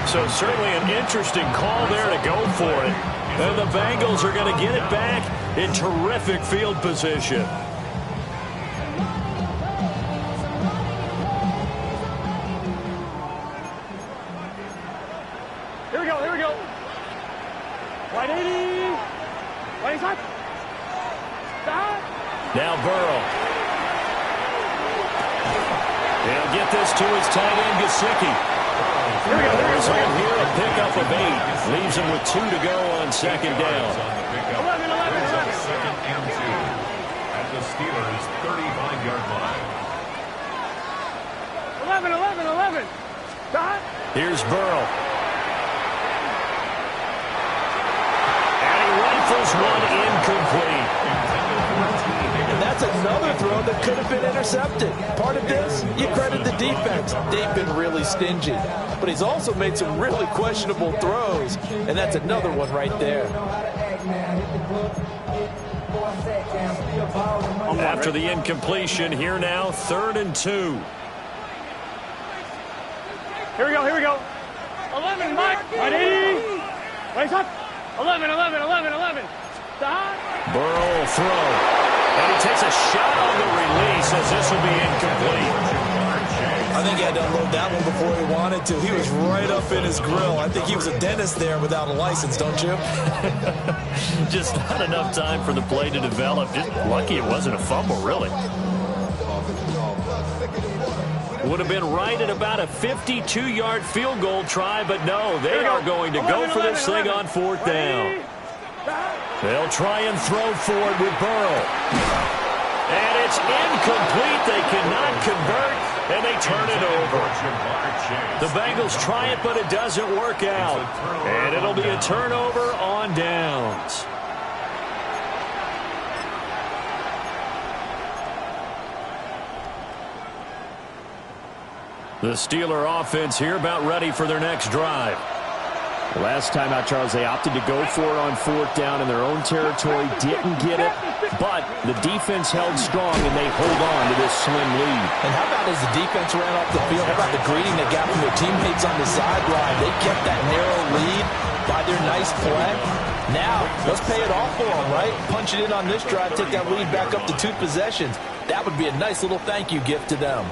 So certainly an interesting call there to go for it. And the Bengals are going to get it back in terrific field position. Here we go, here we go. White 80. White side. Now Burrow. He'll get this to his tight end, Gesicki. Result here, a pickup of 8. Leaves him with 2 to go on 2nd down. 11, 11. Second and 2 at the Steelers' 35-yard line. 11. Here's Burrow. And he rifles one incomplete. And that's another throw that could have been intercepted. Part of this, you credit the defense. They've been really stingy. But he's also made some really questionable throws. And that's another one right there. After the incompletion, here now, 3rd and 2. Here we go. 11, Mike. White 80. White side. 11. Burrow will throw. And he takes a shot on the release as this will be incomplete. I think he had to unload that one before he wanted to. He was right up in his grill. I think he was a dentist there without a license, don't you? Just not enough time for the play to develop. Just lucky it wasn't a fumble, really. Would have been right at about a 52-yard field goal try, but no, they are going to go for this thing on 4th down. They'll try and throw for it with Burrow. And it's incomplete. They cannot convert, and they turn it over. The Bengals try it, but it doesn't work out. And it'll be a turnover on downs. The Steeler offense here about ready for their next drive. Last time out, Charles, they opted to go for it on fourth down in their own territory. Didn't get it, but the defense held strong, and they hold on to this slim lead. And how about as the defense ran off the field, how about the greeting they got from their teammates on the sideline? They kept that narrow lead by their nice play. Now, let's pay it off for them, right? Punch it in on this drive, take that lead back up to 2 possessions. That would be a nice little thank you gift to them.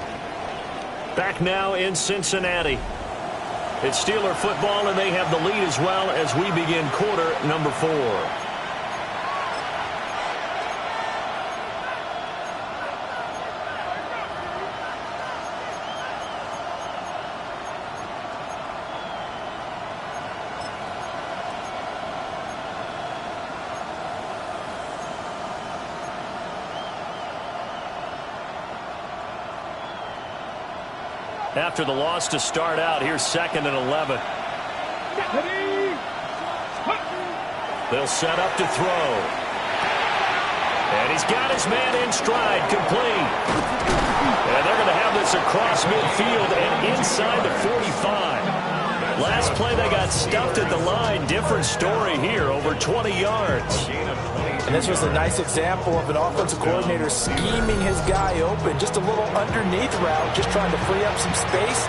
Back now in Cincinnati. It's Steeler football, and they have the lead as well as we begin quarter number 4. After the loss to start out, here's 2nd and 11. They'll set up to throw. And he's got his man in stride, complete. And they're going to have this across midfield and inside the 45. Last play, they got stuffed at the line. Different story here, over 20 yards. And this was a nice example of an offensive coordinator scheming his guy open. Just a little underneath route, just trying to free up some space,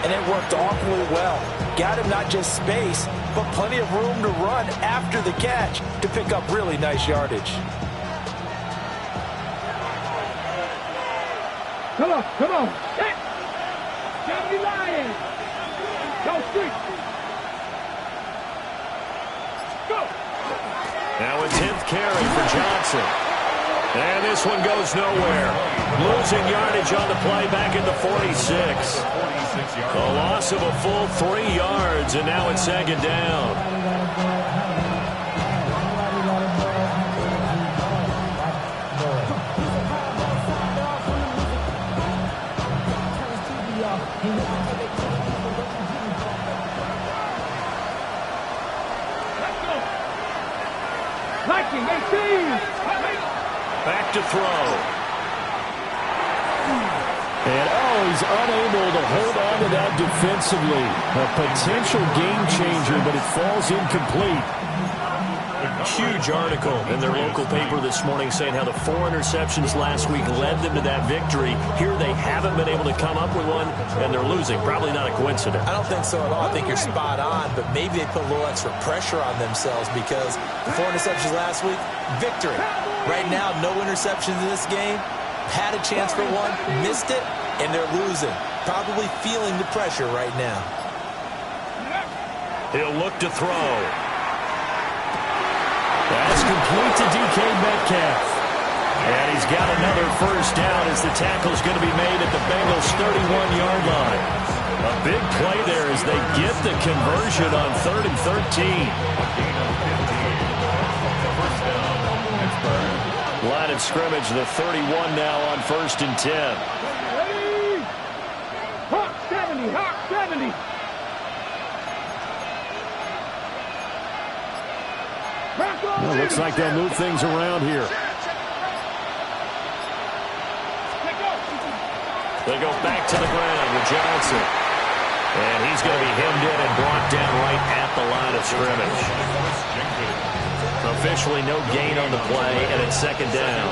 and it worked awfully well. Got him not just space, but plenty of room to run after the catch to pick up really nice yardage. Come on, come on. Set. Jump the line. Go street. Go. Now a 10th carry for Johnson. And this one goes nowhere. Losing yardage on the play back at the 46. A loss of a full 3 yards, and now it's 2nd down. Back to throw. And, he's unable to hold on to that defensively. A potential game changer, but it falls incomplete. Huge article in their local paper this morning saying how the 4 interceptions last week led them to that victory. Here they haven't been able to come up with one, and they're losing. Probably not a coincidence. I don't think so at all. I think you're spot on, but maybe they put a little extra pressure on themselves because the 4 interceptions last week, victory. Right now, no interceptions in this game. Had a chance for one, missed it, and they're losing. Probably feeling the pressure right now. He'll look to throw. That's complete to DK Metcalf. And he's got another first down as the tackle's going to be made at the Bengals' 31-yard line. A big play there as they get the conversion on 3rd and 13. Line of scrimmage, the 31 now on 1st and 10. Hawk 70, Hawk 70. Well, looks like they'll move things around here. They go back to the ground with Johnson. And he's going to be hemmed in and brought down right at the line of scrimmage. Officially no gain on the play, and it's 2nd down.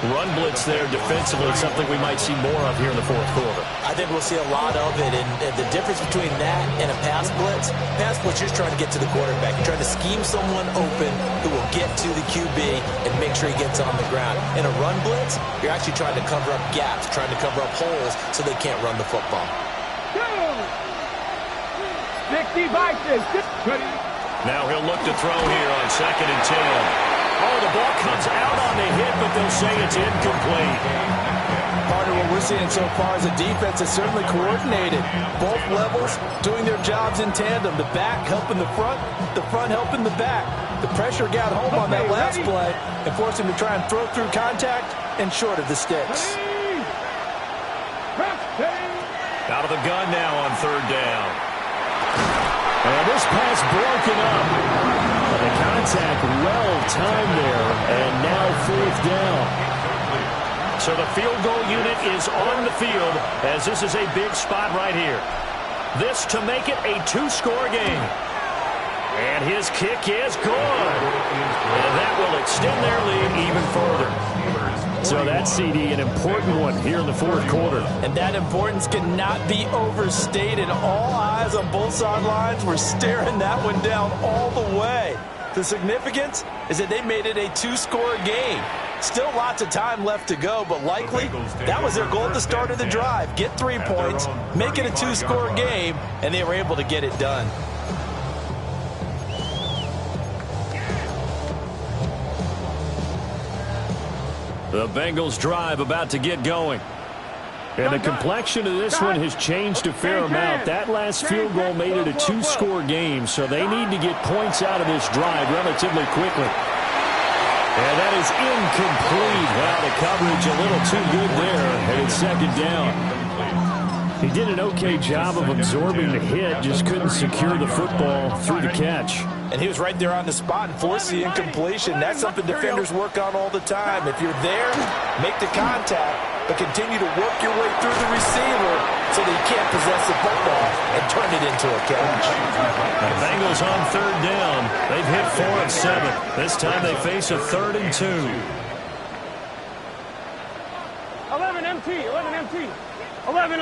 Run blitz there defensively, something we might see more of here in the 4th quarter. I think we'll see a lot of it, and the difference between that and a pass blitz, you're just trying to get to the quarterback. You're trying to scheme someone open who will get to the QB and make sure he gets on the ground. In a run blitz, you're actually trying to cover up gaps, trying to cover up holes so they can't run the football. 60 Vikings. Now he'll look to throw here on 2nd and 10. Oh, the ball comes out on the hit, but they'll say it's incomplete. Partner, what we're seeing so far is a defense that's certainly coordinated. Both levels doing their jobs in tandem. The back helping the front helping the back. The pressure got home on that last play and forced him to try and throw through contact and short of the sticks. Out of the gun now on 3rd down. And this pass broken up. And the contact well timed there, and now 4th down. So the field goal unit is on the field as this is a big spot right here. this to make it a two-score game. And his kick is good. And that will extend their lead even further. So that CD, an important one here in the fourth quarter. And that importance cannot be overstated. All eyes on both sidelines were staring that one down all the way. The significance is that they made it a two-score game. Still lots of time left to go, but likely that was their goal at the start of the drive. Get 3 points, make it a two-score game, and they were able to get it done. The Bengals drive about to get going. And the complexion of this one has changed a fair amount. That last field goal made it a two-score game, so they need to get points out of this drive relatively quickly. And that is incomplete. Wow, the coverage a little too good there, and it's second down. He did an okay job of absorbing the hit, just couldn't secure the football through the catch. And he was right there on the spot and forced the incompletion. That's something defenders work on all the time. If you're there, make the contact, but continue to work your way through the receiver so that you can't possess the football and turn it into a catch. The Bengals on third down. They've hit 4 of 7. This time they face a 3rd and 2. 11 MT, 11 MT. 11.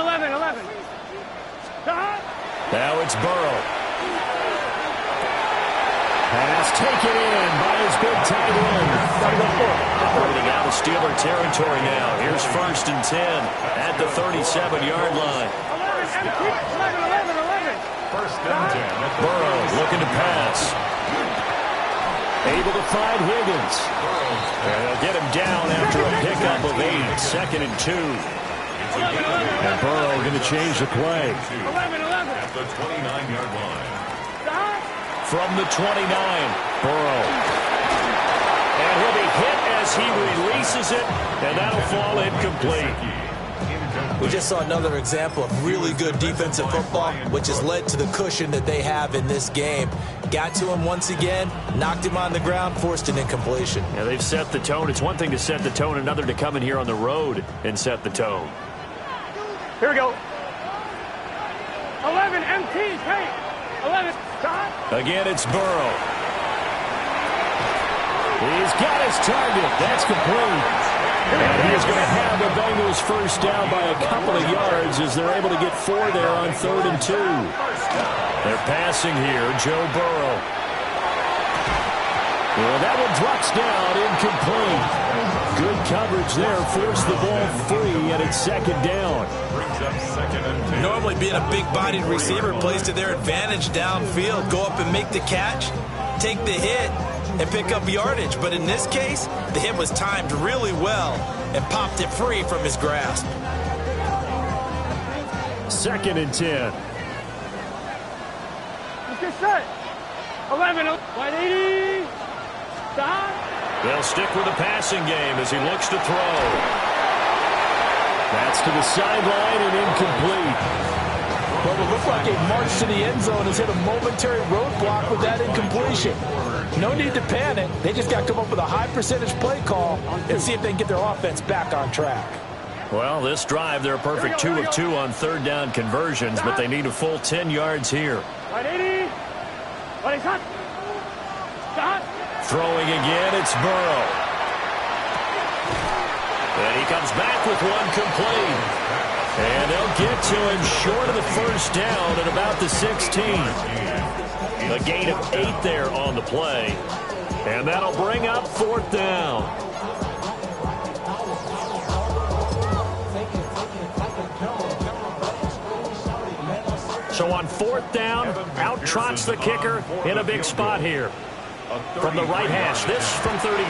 Now it's Burrow. Pass taken in by his big tight end. Operating out of Steeler territory now. Here's 1st and 10 at the 37-yard line. 11. First and 10. Burrow looking to pass. Able to find Higgins. And they'll get him down after a pickup of 8. 2nd and 2. And Burrow going to change the play. 11. At the 29-yard line. From the 29, Burrow. And he'll be hit as he releases it, and that'll fall incomplete. We just saw another example of really good defensive football, which has led to the cushion that they have in this game. Got to him once again, knocked him on the ground, forced an incompletion. Yeah, they've set the tone. It's one thing to set the tone, another to come in here on the road and set the tone. Here we go. 11 MT, hey. 11, stop. Again, it's Burrow. He's got his target. That's complete. And he's going to have the Bengals first down by a couple of yards as they're able to get 4 there on 3rd and 2. They're passing here, Joe Burrow. Well, that one drops down, incomplete. Good coverage there, forced the ball free, and it's 2nd down. Normally being a big-bodied receiver plays to their advantage downfield. Go up and make the catch, take the hit, and pick up yardage. But in this case, the hit was timed really well and popped it free from his grasp. 2nd and 10. Let's get set. 11, 180. Stop. They'll stick with the passing game as he looks to throw. That's to the sideline and incomplete. Well, it looked like a march to the end zone has hit a momentary roadblock with that incompletion. No need to panic. They just got to come up with a high percentage play call and see if they can get their offense back on track. Well, this drive, they're a perfect 2 of 2 on 3rd down conversions, but they need a full 10 yards here. 180. What is that? Stop. Throwing again, it's Burrow. And he comes back with one complete. And they'll get to him short of the first down at about the 16. A gain of 8 there on the play. And that'll bring up 4th down. So on 4th down, out trots the kicker in a big spot here. From the right hash, this from 33.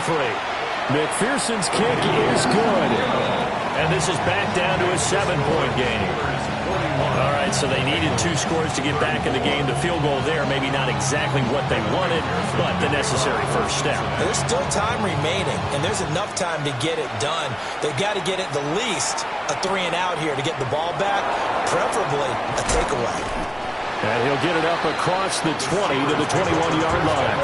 McPherson's kick is good. And this is back down to a 7-point game. All right, so they needed 2 scores to get back in the game. The field goal there, maybe not exactly what they wanted, but the necessary first step. There's still time remaining, and there's enough time to get it done. They've got to get at the least a 3 and out here to get the ball back, preferably a takeaway. And he'll get it up across the 20 to the 21-yard line.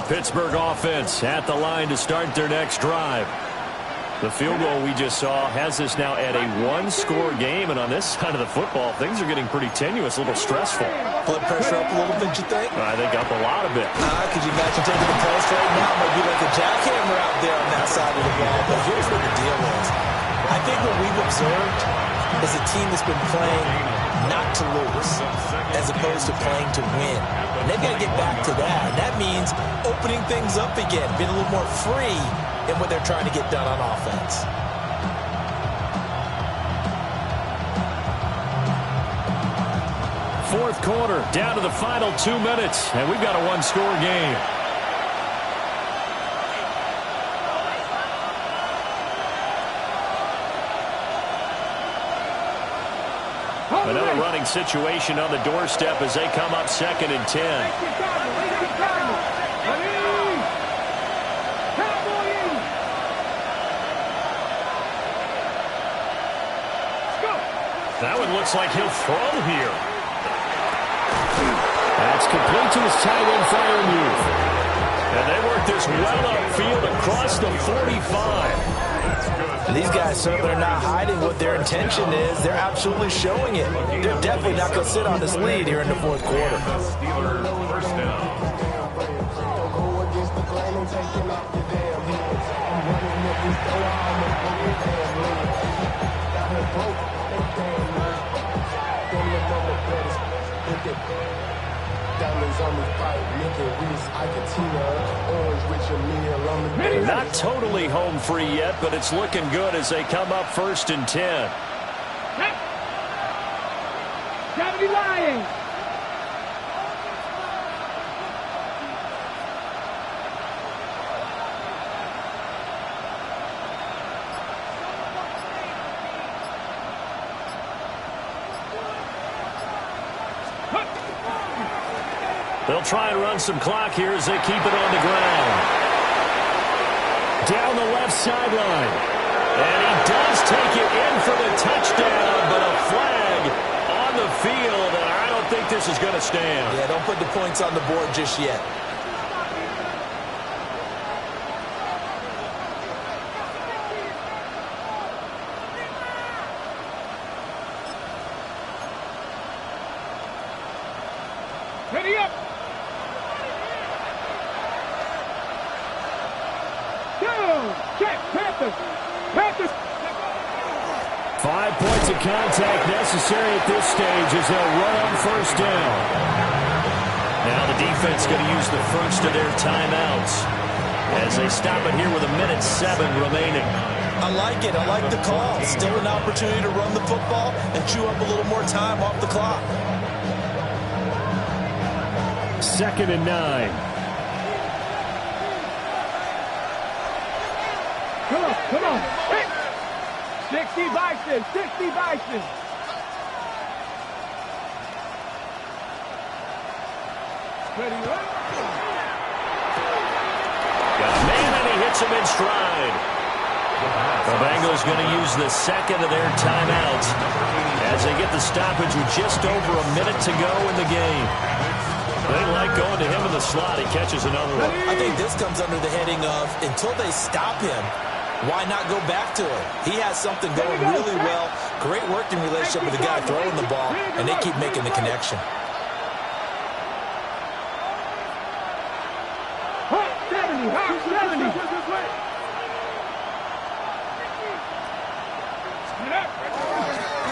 Pittsburgh offense at the line to start their next drive. The field goal we just saw has us now at a one-score game, and on this side of the football, things are getting pretty tenuous, a little stressful. Blood pressure up a little bit, you think? I think up a lot of it. Could you imagine taking the pulse right now? It might be like a jackhammer out there on that side of the ball. But here's what the deal is. I think what we've observed is a team that's been playing not to lose as opposed to playing to win. And they've got to get back to that. And that means opening things up again, being a little more free in what they're trying to get done on offense. Fourth quarter, down to the final 2 minutes, and we've got a one-score game. Another running situation on the doorstep as they come up 2nd and 10. That one looks like he'll throw here. That's complete to his tight end, Freiermuth. And they work this well upfield across the 45. These guys certainly are not hiding what their intention is. They're absolutely showing it. They're definitely not going to sit on this lead here in the fourth quarter. First down. Not totally home free yet, but it's looking good as they come up 1st and 10. Gotta be lying. They'll try and run some clock here as they keep it on the ground. Down the left sideline. And he does take it in for the touchdown, but a flag on the field, and I don't think this is going to stand. Yeah, don't put the points on the board just yet. Ready up. 5 points of contact necessary at this stage as they'll run on 1st down. Now the defense going to use the first of their timeouts as they stop it here with 1:07 remaining. I like it. I like the call. Still an opportunity to run the football and chew up a little more time off the clock. 2nd and 9. Come on. Hey. 60 Bison. Ready, right? Got a man, and he hits him in stride. The Bengals going to use the second of their timeouts as they get the stoppage with just over a minute to go in the game. They like going to him in the slot. He catches another one. I think this comes under the heading of until they stop him, why not go back to him? He has something going really well. Great working relationship with the guy throwing the ball, and they keep making the connection.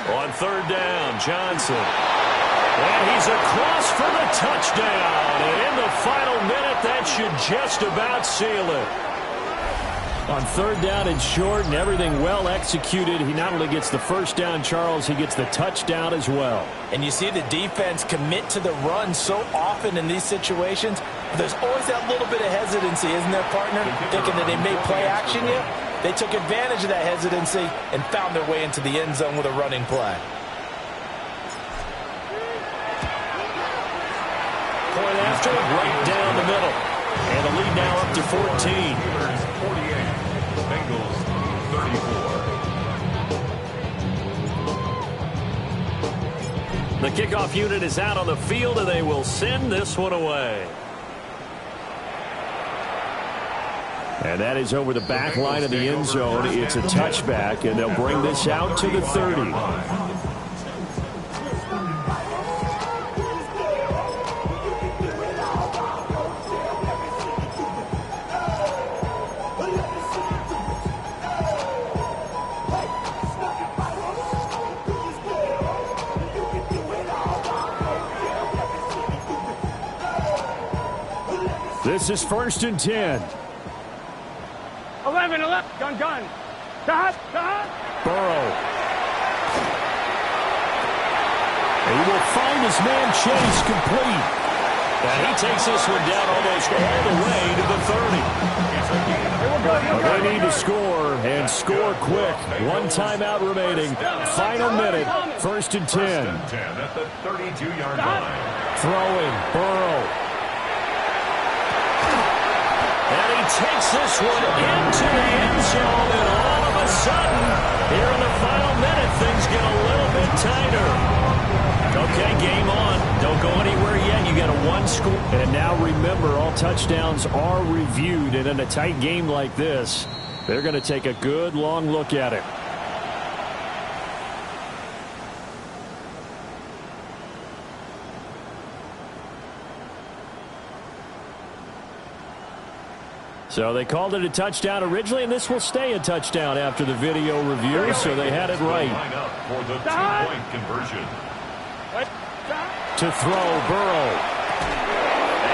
On 3rd down, Johnson. And he's across for the touchdown. And in the final minute, that should just about seal it. On 3rd down and short and everything well executed, he not only gets the first down, Charles, he gets the touchdown as well. And you see the defense commit to the run so often in these situations. There's always that little bit of hesitancy, isn't there, partner? Thinking that they may play action you. They took advantage of that hesitancy and found their way into the end zone with a running play. Point after, right down the middle. And the lead now up to 14. 48. Bengals 34. The kickoff unit is out on the field, and they will send this one away. And that is over the back line of the end zone. It's a touchback, and they'll bring this out to the 30. This is 1st and 10. 11, gun. Stop. Burrow. He will find his man Chase complete. And he takes this one down almost all the way to the 30. Well, they need to score, and score quick. One timeout remaining. Final minute, 1st and 10. At the 32-yard line. Throwing, Burrow. And he takes this one into the end zone, and all of a sudden, here in the final minute, things get a little bit tighter. Okay, game on. Don't go anywhere yet. You got a one score. And now remember, all touchdowns are reviewed, and in a tight game like this, they're going to take a good long look at it. So they called it a touchdown originally, and this will stay a touchdown after the video review, so they had it right. Line up for the two-point conversion. To throw, Burrow.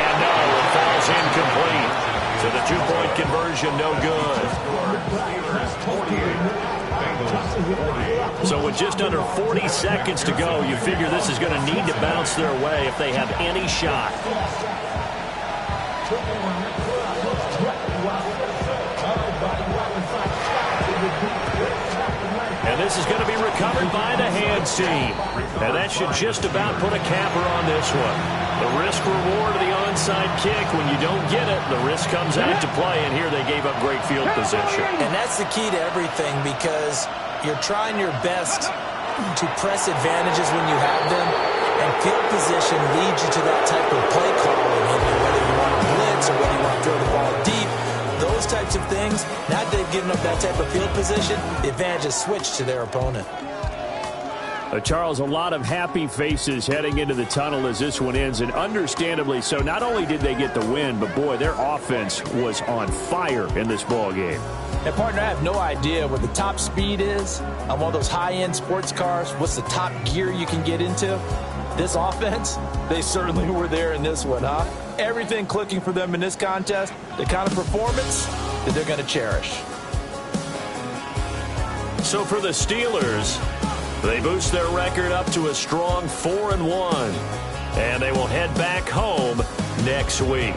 And no, it falls incomplete. So the two-point conversion, no good. So with just under 40 seconds to go, you figure this is going to need to bounce their way if they have any shot. And this is going to be recovered by the hands team. And that should just about put a capper on this one. The risk reward of the onside kick, when you don't get it, the risk comes out to play, and here they gave up great field position. And that's the key to everything, because you're trying your best to press advantages when you have them, and field position leads you to that type of play calling, whether you want to blitz or whether you want to throw the ball deep. Those types of things, now that they've given up that type of field position, the advantage is switched to their opponent. Charles, a lot of happy faces heading into the tunnel as this one ends, and understandably so. Not only did they get the win, but, boy, their offense was on fire in this ball game. And, partner, I have no idea what the top speed is on one of those high-end sports cars. What's the top gear you can get into? This offense, they certainly were there in this one, huh? Everything clicking for them in this contest, the kind of performance that they're going to cherish. So for the Steelers, they boost their record up to a strong 4-1, and they will head back home next week.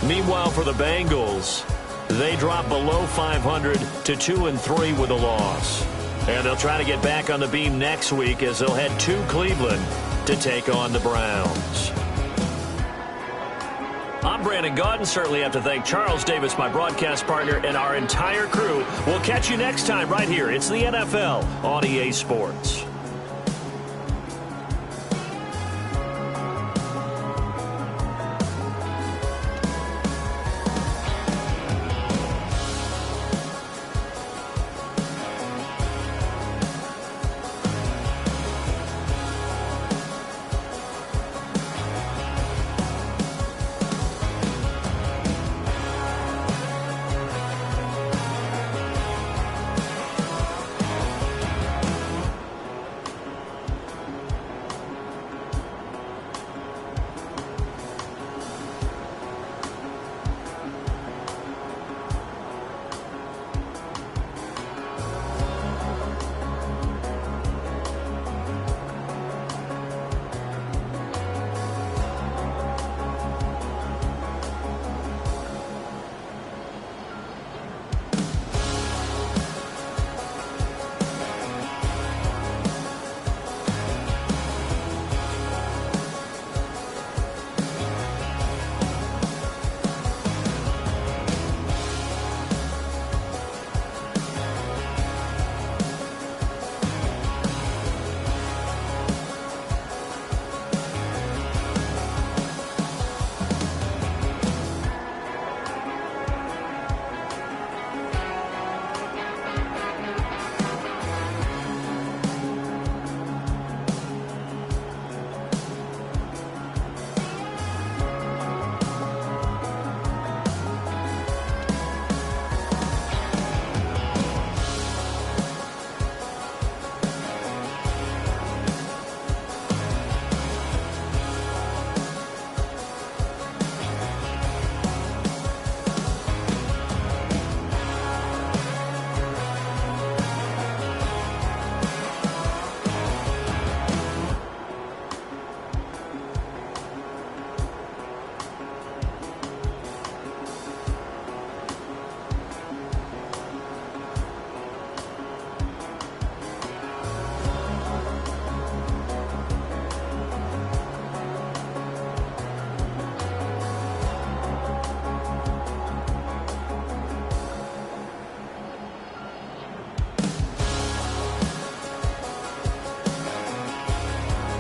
Meanwhile, for the Bengals, they drop below 500 to 2-3 with a loss. And they'll try to get back on the beam next week as they'll head to Cleveland to take on the Browns. I'm Brandon Gaudin. Certainly have to thank Charles Davis, my broadcast partner, and our entire crew. We'll catch you next time right here. It's the NFL on EA Sports.